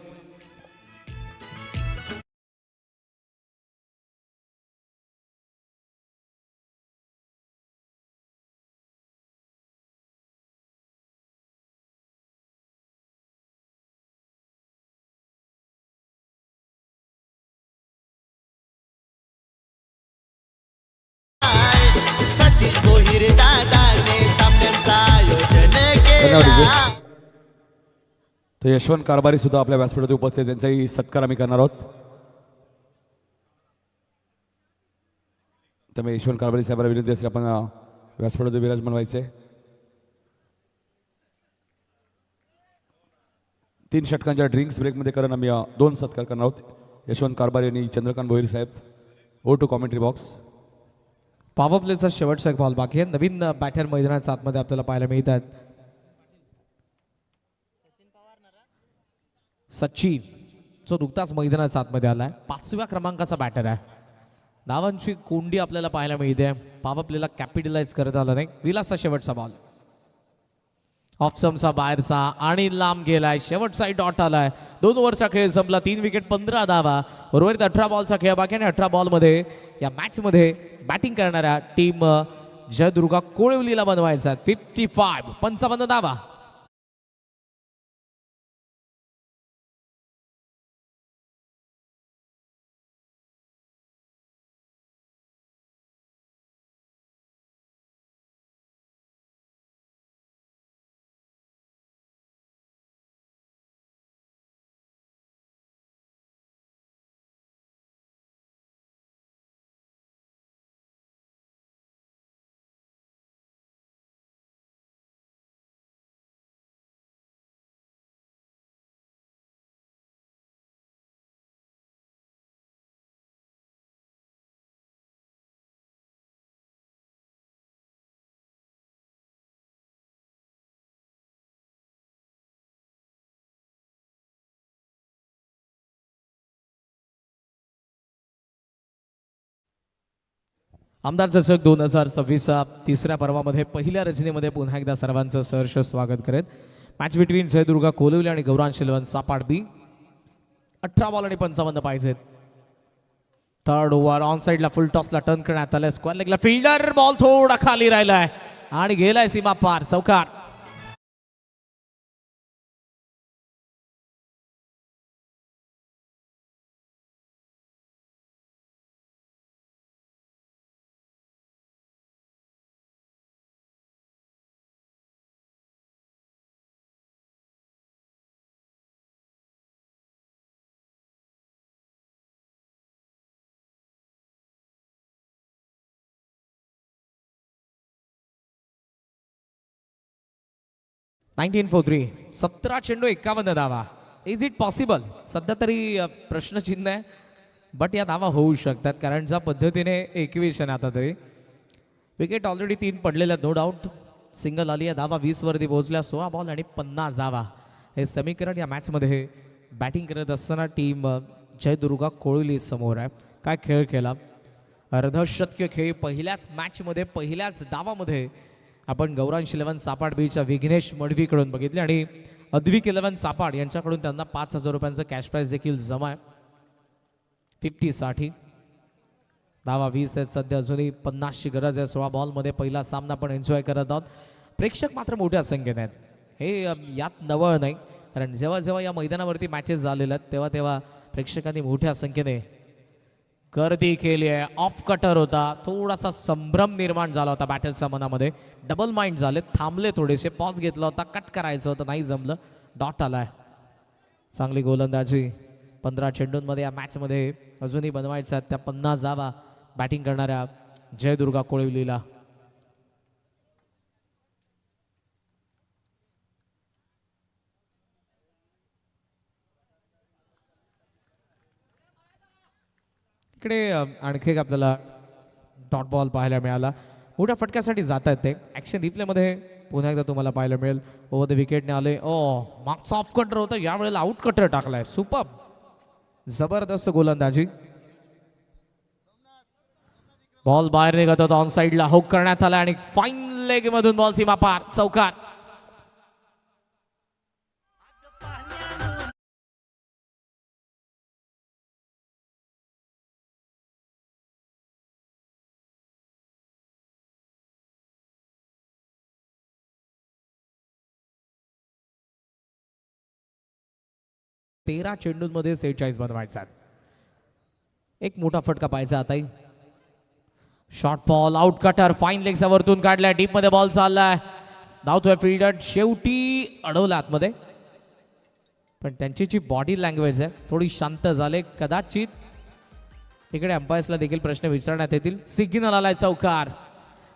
तर यशवंत कारभारी सुद्धा आपल्या व्यासपीठात उपस्थित, त्यांचाही सत्कार आम्ही करणार आहोत. त्यामुळे यशवंत कारभारी साहेबांना विनंती असेल आपण व्यासपीठात विराजमान व्हायचे. 3 षटकांच्या ड्रिंक्स ब्रेकमध्ये करून आम्ही 2 सत्कार करणार आहोत. यशवंत कारभारी आणि चंद्रकांत भोईर साहेब. ओ टू कॉमेंट्री बॉक्स. पॉवर प्लेचा शेवटचा एक बॉल बाकी आहे. नवीन बॅटर मैदानाच्या आतमध्ये आपल्याला पाहायला मिळतात. सचिन जो नुकताच मैदानात आतमध्ये आलाय, 5व्या क्रमांकाचा बॅटर आहे. धावांची कोंडी आपल्याला पाहायला मिळते. पाव आपल्याला कॅपिटलाइज करत आला नाही. विलासचा शेवटचा बॉल ऑफसमचा बाहेरचा आणि लांब गेलाय. शेवटचा डॉट आलाय. 2 ओव्हरचा खेळ संपला. 3 विकेट 15 धावा. उर्वरित 18 बॉलचा खेळ बाकी आणि 18 बॉलमध्ये या मॅचमध्ये बॅटिंग करणाऱ्या टीम जयदुर्गा कोळवलीला बनवायचा 55 धावा. आमदार चषक 2026 तिसऱ्या पर्वामध्ये पहिल्या रचनेमध्ये पुन्हा एकदा सर्वांचं सहर्ष स्वागत करत मॅच बिटवीन जयदुर्गा कोलवली आणि गौरांश इलेव्हन सापाड बी. 18 बॉल आणि 55 पाहिजेत. थर्ड ओव्हर ऑन साईडला फुल टॉसला टर्न करण्यात आलाय. स्क्वेअर लेगला फिल्डर बॉल थोडा खाली राहिलाय आणि गेलाय सीमा पार. चौकार. (1943) 17 चेंडू 51 धावा. Is it possible? सध्या तरी प्रश्नचिन्ह आहे, बट या धावा होऊ शकतात कारण ज्या पद्धतीने 21 आहे आता तरी. विकेट ऑलरेडी 3 पडलेल्या नो डाऊट. सिंगल आली आहे. धावा 20 वरती पोहोचल्या. 16 बॉल आणि 50 धावा. हे समीकरण या मॅचमध्ये बॅटिंग करत असताना टीम जयदुर्गा कोळवली समोर आहे. काय खेळ केला. अर्धशतकीय खेळ पहिल्याच मॅचमध्ये पहिल्याच डावामध्ये आपण गौरांश इलेव्हन सापाड बीच्या विघ्नेश मडवीकडून बघितले आणि अद्विक इलेव्हन सापाड यांच्याकडून त्यांना 5,000 रुपयांचं कॅश प्राइज देखील जमा आहे. 50 साठी धावा 20 आहेत सध्या. अजूनही 50ची गरज आहे. 16 बॉलमध्ये पहिला सामना आपण एन्जॉय करत आहोत. प्रेक्षक मात्र मोठ्या संख्येने आहेत. हे यात नवळ नाही कारण जेव्हा जेव्हा या मैदानावरती मॅचेस झालेल्या आहेत तेव्हा तेव्हा प्रेक्षकांनी मोठ्या संख्येने गर्दी केली आहे. ऑफ कटर होता. थोडासा संभ्रम निर्माण झाला होता बॅटलच्या मनामध्ये. डबल माइंड झाले. थांबले थोडेसे. पॉज घेतला होता. कट करायचं होतं. नाही जमलं. डॉट आलाय. चांगली गोलंदाजी 15 चेंडूंमध्ये या मॅचमध्ये अजूनही बनवायचं आहे. त्या 50 धावा बॅटिंग करणाऱ्या जयदुर्गा कोळवलीला. इकडे आणखी एक आपल्याला डॉट बॉल पाहायला मिळाला. मोठ्या फटक्यासाठी जात आहेत ते. ॲक्शन रिप्लेमध्ये पुन्हा एकदा तुम्हाला पाहायला मिळेल. ओव्हर द विकेटने आले. मागचा ऑफ कटर होतं. यावेळेला आउट कटर टाकलाय. सुपर. जबरदस्त गोलंदाजी. बॉल बाहेर निघत होता. ऑन साईडला हुक करण्यात आला आणि फाईन लेग मधून बॉल सीमा पार. चौकार. तेरा चेंडूंमध्ये 46 बनवायचा. एक मोठा फटका पाहायचा आताही. Short ball out cutter fine लेगचा वरतून काढलाय. डीप मध्ये बॉल चाललाय. धावतोय फिल्डर. शेवटी अडवला आतमध्ये. पण त्यांची जी बॉडी लँग्वेज आहे थोडी शांत झाले. कदाचित इकडे अंपायर्सला देखील प्रश्न विचारण्यात येतील. सिग्नल आलाय. चौकार.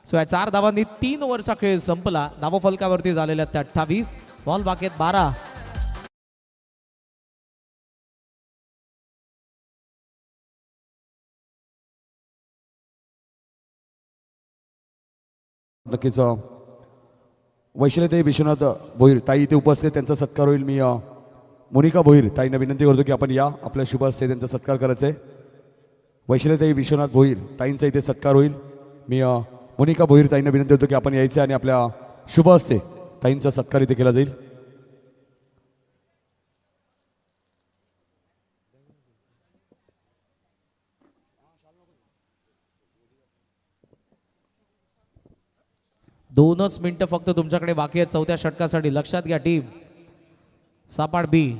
सो या 4 धावांनी 3 ओव्हरचा खेळ संपला. धावा फलकावरती झालेल्या त्या 28. बॉल बाकी आहेत 12. नक्कीच वैशालीताई विश्वनाथ भोईर ताई इथे उपस्थित. त्यांचा सत्कार होईल. मी मोनिका भोईर ताईंना विनंती करतो की आपण या, आपल्या शुभ हस्ते त्यांचा सत्कार करायचा आहे. वैशालीताई विश्वनाथ भोईर ताईंचा इथे सत्कार होईल. मी मोनिका भोईर ताईंना विनंती करतो की आपण यायचं आणि आपल्या शुभ हस्ते ताईंचा सत्कार इथे केला जाईल. दोनच मिनिटं फक्त तुमच्याकडे बाकी आहेत चौथ्या षटकासाठी. लक्षात घ्या टीम सापाड बी,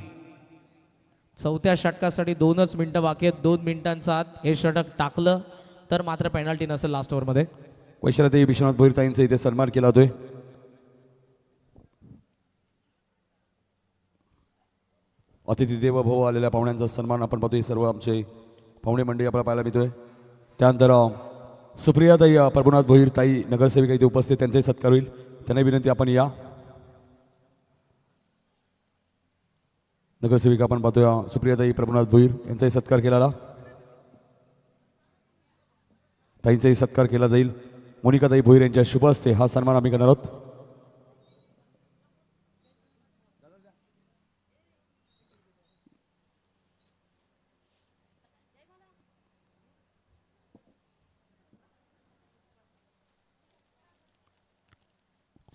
चौथ्या षटकासाठी 2च मिनिटं बाकी आहेत. 2 मिनिटांचा आत हे षटक टाकलं तर मात्र पेनल्टी नसेल लास्ट ओव्हरमध्ये. वैशालीताई विश्वनाथ भोईर ताईंचा इथे सन्मान केला जातोय. अतिथी देव भव आलेल्या पाहुण्यांचा सन्मान आपण पाहतोय. सर्व आमचे पाहुणे मंडळी आपल्याला पाहायला मिळतोय. त्यानंतर सुप्रियाताई प्रभुनाथ भोईर ताई नगरसेविका इथे उपस्थित, त्यांचाही सत्कार होईल. त्यांना विनंती आपण या. नगरसेविका आपण पाहतोय सुप्रियाताई प्रभुनाथ भोईर यांचाही सत्कार केलेला, ताईंचाही सत्कार केला जाईल. मोनिकाताई भोईर यांच्या शुभ हस्ते हा सन्मान आम्ही करणार आहोत.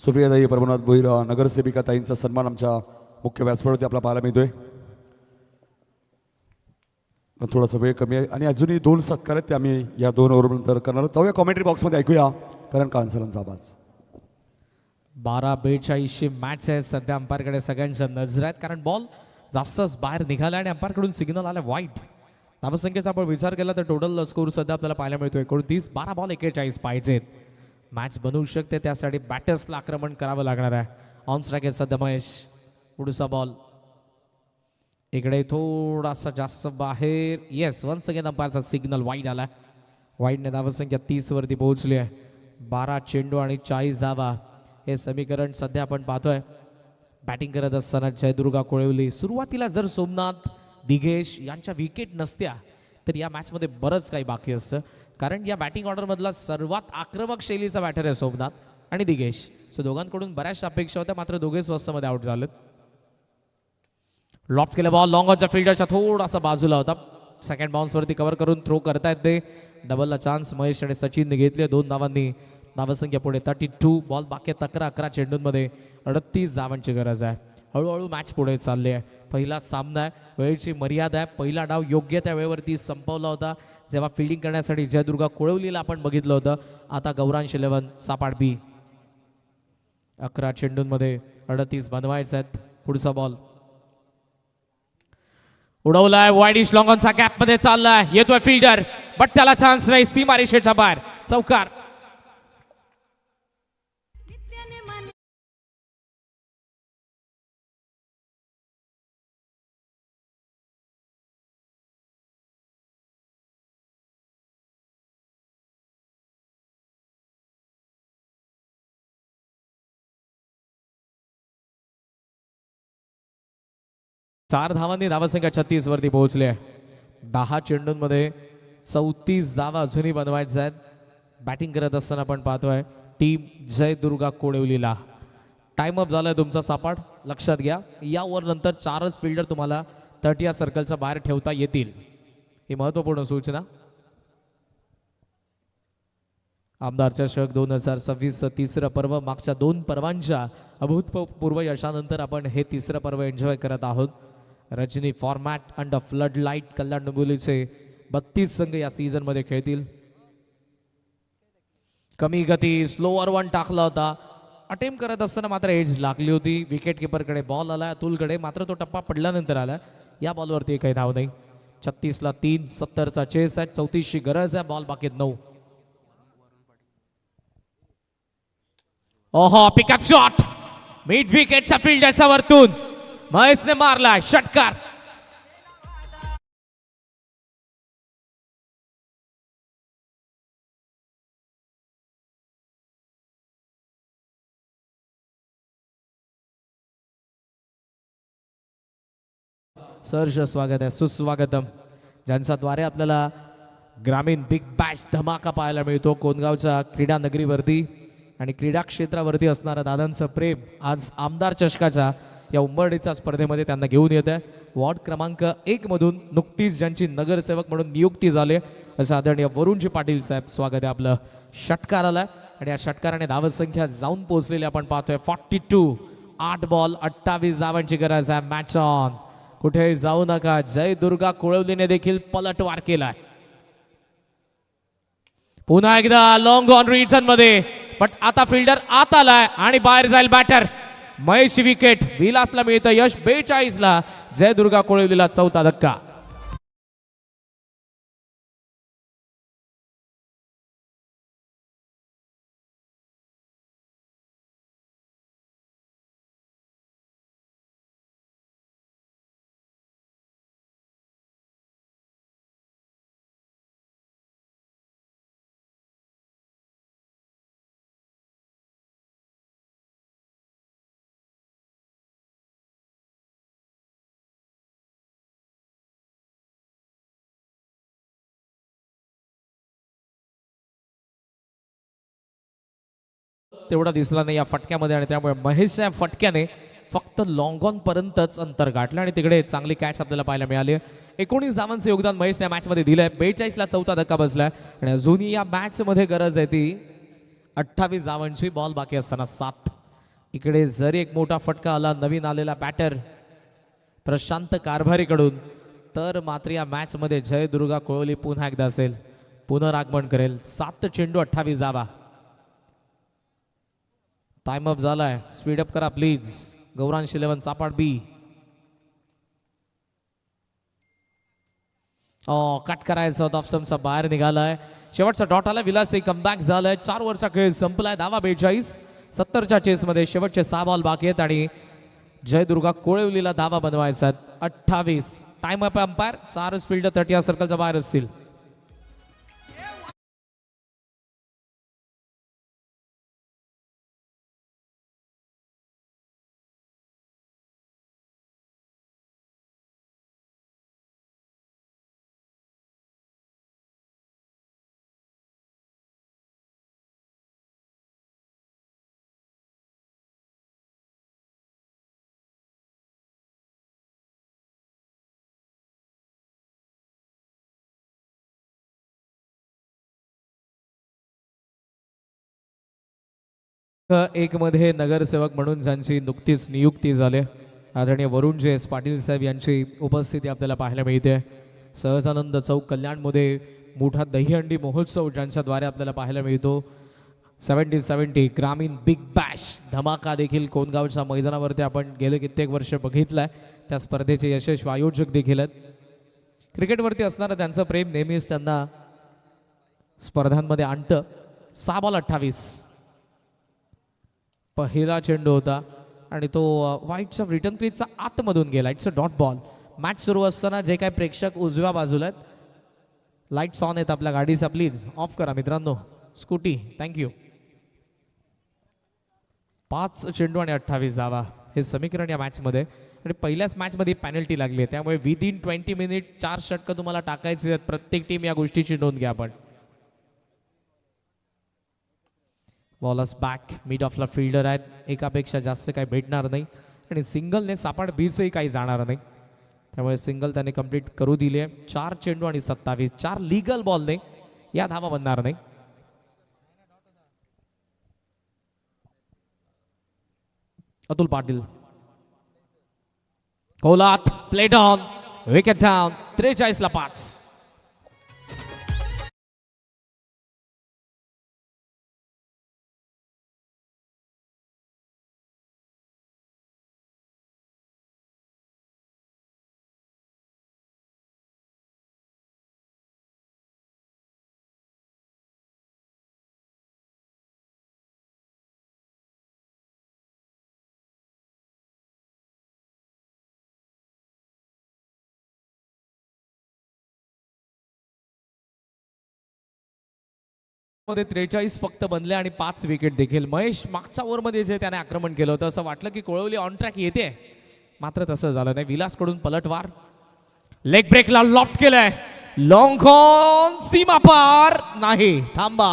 सुप्रियाताई प्रभुनाथ भोईर नगरसेविका ताईंचा सन्मान आमच्या मुख्य व्यासपीठावरती आपल्याला पाहायला मिळतोय. पण थोडासा वेळ कमी आहे आणि अजूनही 2 सत्कार आहेत ते आम्ही या 2 ओव्हरनंतर करणार आहोत. जाऊया कॉमेंट्री बॉक्समध्ये, ऐकूया करण काळसरांचा आवाज. 12-42 मॅच आहे सध्या. अंपायरकडे सगळ्यांच्या नजर आहेत कारण बॉल जास्तच बाहेर निघाला आणि अंपायरकडून सिग्नल आला वाईट. धावसंख्येचा आपण विचार केला तर टोटल स्कोर सध्या आपल्याला पाहायला मिळतो 29. 12 बॉल 41 पाहिजेत. मॅच बनवू शकते, त्यासाठी बॅटर्सला आक्रमण करावं लागणार आहे. ऑन स्ट्राईक आहे सध्या महेश. पुढचा बॉल इकडे थोडासा जास्त बाहेर. येस, वन्स अगेन अंपायरचा सिग्नल वाईड आला. वाईडने धावसंख्या 30 वरती पोहोचली आहे. 12 चेंडू आणि 40 धावा हे समीकरण सध्या आपण पाहतोय. बॅटिंग करत असताना जयदुर्गा कोळवली. सुरुवातीला जर सोमनाथ दिघेश यांच्या विकेट नसत्या तर या मॅचमध्ये बरंच काही बाकी असतं, कारण या बॅटिंग ऑर्डरमधला सर्वात आक्रमक शैलीचा बॅटर आहे सोमनाथ आणि दिघेश. सो दोघांकडून बऱ्याचशा अपेक्षा होत्या, मात्र दोघे स्वस्तमध्ये आउट झालेत. लॉफ्ट केलं बॉल, लॉंग ऑनच्या फिल्डरच्या थोडासा बाजूला होता. सेकंड बाउन्सवरती कव्हर करून थ्रो करतायत ते. डबलला चान्स महेश आणि सचिनने घेतले. 2 धावांनी धावसंख्या पुढे 32. बॉल बाकी 11 चेंडूंमध्ये 38 धावांची गरज आहे. हळूहळू मॅच पुढे चालली आहे. पहिला सामना आहे, वेळेची मर्यादा आहे. पहिला डाव योग्य त्या वेळेवरती संपवला होता जेव्हा फिल्डिंग करण्यासाठी जयदुर्गा कोळवलीला आपण बघितलं होतं. आता गौरांश 11 सापाड बी. 11 चेंडूंमध्ये 38 बनवायचे आहेत. पुढचा बॉल उडवलाय, वाईडिश लॉंग ऑनचा गॅप मध्ये चाललाय. येतोय फिल्डर बट त्याला चान्स नाही. सीमारेषेच्या बाहेर चौकार. चार धावांनी धावसंख्या 36 वरती पोहोचली आहे. 10 चेंडूंमध्ये 34 धावा अजूनही बनवायच्या आहेत. बॅटिंग करत असताना आपण पाहतोय टीम जयदुर्गा कोळवलीला. टाइम अप झालाय तुमचा सापाड, लक्षात घ्या. या ओव्हर नंतर 4च फिल्डर तुम्हाला 30 या सर्कलच्या बाहेर ठेवता येतील. ही महत्वपूर्ण सूचना. आमदार चषक 2026 तिसरं पर्व. मागच्या 2 पर्वांच्या अभूतपूर्व यशानंतर आपण हे तिसरं पर्व एन्जॉय करत आहोत. Rajni format under flood light. Kalyan डोंबिवलीचे 32 संघ या सीझन मध्ये खेळतील. कमी गती, स्लोअर 1 टाकला होता. अटेम्प्ट करत असताना मात्र एज लागली होती. विकेट किपरकडे बॉल आला, अतुलकडे, मात्र तो टप्पा पडल्यानंतर आला. या बॉलवरती काही धाव नाही. 36ला 3, 70चा चेस आहे. 34ची गरज आहे. बॉल बाकी 9. ओहो, पिकअप शॉट मिड विकेटचा फिल्डरचा वरतून महेशने मारला. षटकार. सहर्ष स्वागत आहे, सुस्वागतम, ज्यांच्याद्वारे आपल्याला ग्रामीण बिग बॅश धमाका पाहायला मिळतो कोणगावच्या क्रीडा नगरीवरती. आणि क्रीडा क्षेत्रावरती असणारं दादांचं प्रेम आज आमदार चषकाच्या या उंबरठीच्या स्पर्धेमध्ये त्यांना घेऊन येत आहे. वॉर्ड क्रमांक 1 मधून नुकतीच ज्यांची नगरसेवक म्हणून नियुक्ती झाली असं आदरणीय वरुणजी पाटील साहेब, स्वागत आहे आपलं षटकाराला. आणि या षटकाराने धावसंख्या जाऊन पोहोचलेली आपण पाहतोय 42. 8 बॉल 28 धावांची गरज आहे. मॅच ऑन, कुठेही जाऊ नका. जय दुर्गा कोळवलीने देखील पलटवार केलाय. पुन्हा एकदा लॉंग ऑन रिटर्न मध्ये, पण आता फिल्डर आत आलाय आणि बाहेर जाईल बॅटर. महेश विकेट. विलासला मिळतं यश. 42ला जय दुर्गा कोळवलीला चौथा धक्का. तेवढा दिसला नाही या फटक्यामध्ये आणि त्यामुळे महेशच्या फटक्याने फक्त लॉंग ऑन पर्यंतच अंतर गाठलं आणि तिकडे चांगली कॅच आपल्याला पाहायला मिळाली. 19 धावांचं योगदान महेशने या मॅचमध्ये दिलंय. 42ला चौथा धक्का बसलाय आणि अजूनही या मॅचमध्ये गरज आहे ती 28 धावांची. बॉल बाकी असताना 7. इकडे जरी एक मोठा फटका आला नवीन आलेला बॅटर प्रशांत कारभारीकडून, तर मात्र या मॅचमध्ये जय दुर्गा कोळवली पुन्हा एकदा असेल पुनरागमन करेल. 7 चेंडू 28 धावा. टाइम अप झालाय. स्पीड अप करा प्लीज. गौरांश 11 चापाड बी. कट करायचं होतं, ऑफस्टम्पचा बाहेर निघालाय. शेवटचा डॉट आला. विलासही कमबॅक झालाय. 4 ओव्हरचा खेळ संपलाय. धावा 42. 70च्या चेसमध्ये शेवटचे 6 बॉल बाकी आहेत आणि जय दुर्गा कोळवलीला धावा बनवायचा 28. Time up umpire. 4 फिल्डर 30 या सर्कलच्या बाहेर असतील. एक मध्ये नगरसेवक म्हणून ज्यांची नुकतीच नियुक्ती झाली आदरणीय वरुण जे एस पाटील साहेब यांची उपस्थिती आपल्याला पाहायला मिळते. सहजानंद चौक कल्याणमध्ये मोठा दहीहंडी महोत्सव ज्यांच्याद्वारे आपल्याला पाहायला मिळतो. 70 ग्रामीण बिग बॅश धमाका देखील कोणगावच्या मैदानावरती आपण गेले कित्येक वर्ष बघितलाय. त्या स्पर्धेचे यशस्वी आयोजक देखील आहेत. क्रिकेटवरती असणारं त्यांचं प्रेम नेहमीच त्यांना स्पर्धांमध्ये आणतं. 6 बॉल 28. पहिला चेंडू होता आणि तो व्हाईटच्या रिटर्न क्रीजचा आतमधून गेला. It's a dot ball. Match सुरू असताना जे काही प्रेक्षक उजव्या बाजूला आहेत, लाईट्स ऑन आहेत आपल्या गाडीचा, प्लीज ऑफ करा मित्रांनो. Scooty, thank you. 5 चेंडू आणि 28 धावा हे समीकरण या मॅचमध्ये. आणि पहिल्याच मॅचमध्ये पेनल्टी लागली आहे, त्यामुळे विदिन 20 मिनिट 4 षटकं तुम्हाला टाकायचे आहेत. प्रत्येक टीम या गोष्टीची नोंद घ्या. आपण बॉलर्स बॅक. मिड ऑफला फिल्डर आहेत, एकापेक्षा जास्त काही भेटणार नाही आणि सिंगलने सापाड बीचही काही जाणार नाही, त्यामुळे सिंगल त्याने कंप्लीट करू दिली आहे. 4 चेंडू आणि 27. 4 लिगल बॉलने या धावा बनणार नाही. अतुल पाटील कोलात प्लेट ऑन. Wicket down. 43ला 5. मध्ये 43 फक्त बनले आणि 5 विकेट देखील. महेश मागच्या ओव्हरमध्ये जे त्याने आक्रमण केलं होतं असं वाटलं की कोळवली ऑन ट्रॅक येते, मात्र तसं झालं नाही. विलासकडून पलटवार. लेग ब्रेकला लॉफ्ट केलाय. लॉंग ऑन सीमा पार नाही. थांबा,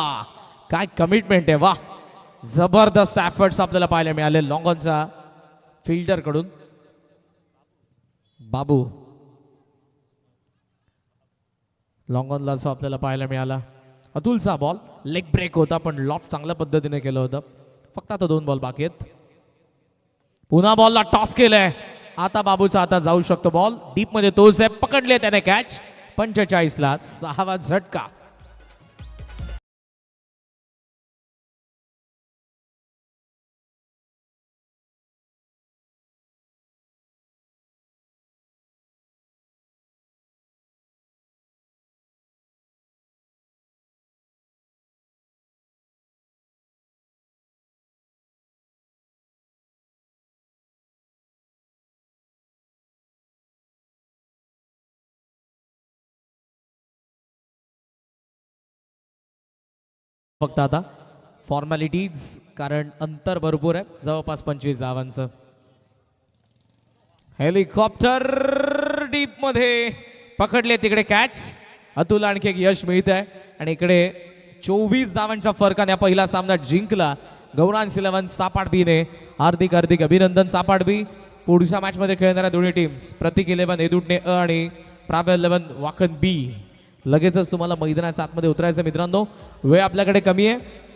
काय कमिटमेंट आहे. वा, जबरदस्त एफर्ट्स आपल्याला पाहायला मिळाले लॉंग ऑनचा फिल्डर कडून. बाबू लॉंग ऑनला असं आपल्याला पाहायला मिळाला. अतुलचा बॉल लेग ब्रेक होता पण लॉफ्ट चांगल्या पद्धतीने केलं होतं. फक्त आता 2 बॉल बाकी आहेत. पुन्हा बॉलला टॉस केलंय. आता बाबूचा आता जाऊ शकतो बॉल डीप मध्ये. तोच आहे, पकडले त्याने कॅच. 45ला 6वा झटका. फक्त आता फॉर्मॅलिटीज, कारण अंतर भरपूर आहे, जवळपास 25 धावांचं. हेलिकॉप्टर डीप मध्ये पकडले तिकडे कॅच. अतुल आणखी एक यश मिळत आहे आणि इकडे 24 धावांच्या फरकाने पहिला सामना जिंकला गौरांश 11 सापाड बीने. हार्दिक हार्दिक अभिनंदन सापाड बी. पुढच्या मॅच मध्ये खेळणाऱ्या दोन्ही टीम्स प्रतीक 11 एदुटणे अ आणि प्राव्य 11 वाकण बी. लगेचच तुम्हाला मैदानाच्या आतमध्ये उतरायचं मित्रांनो, वेळ आपल्याकडे कमी आहे.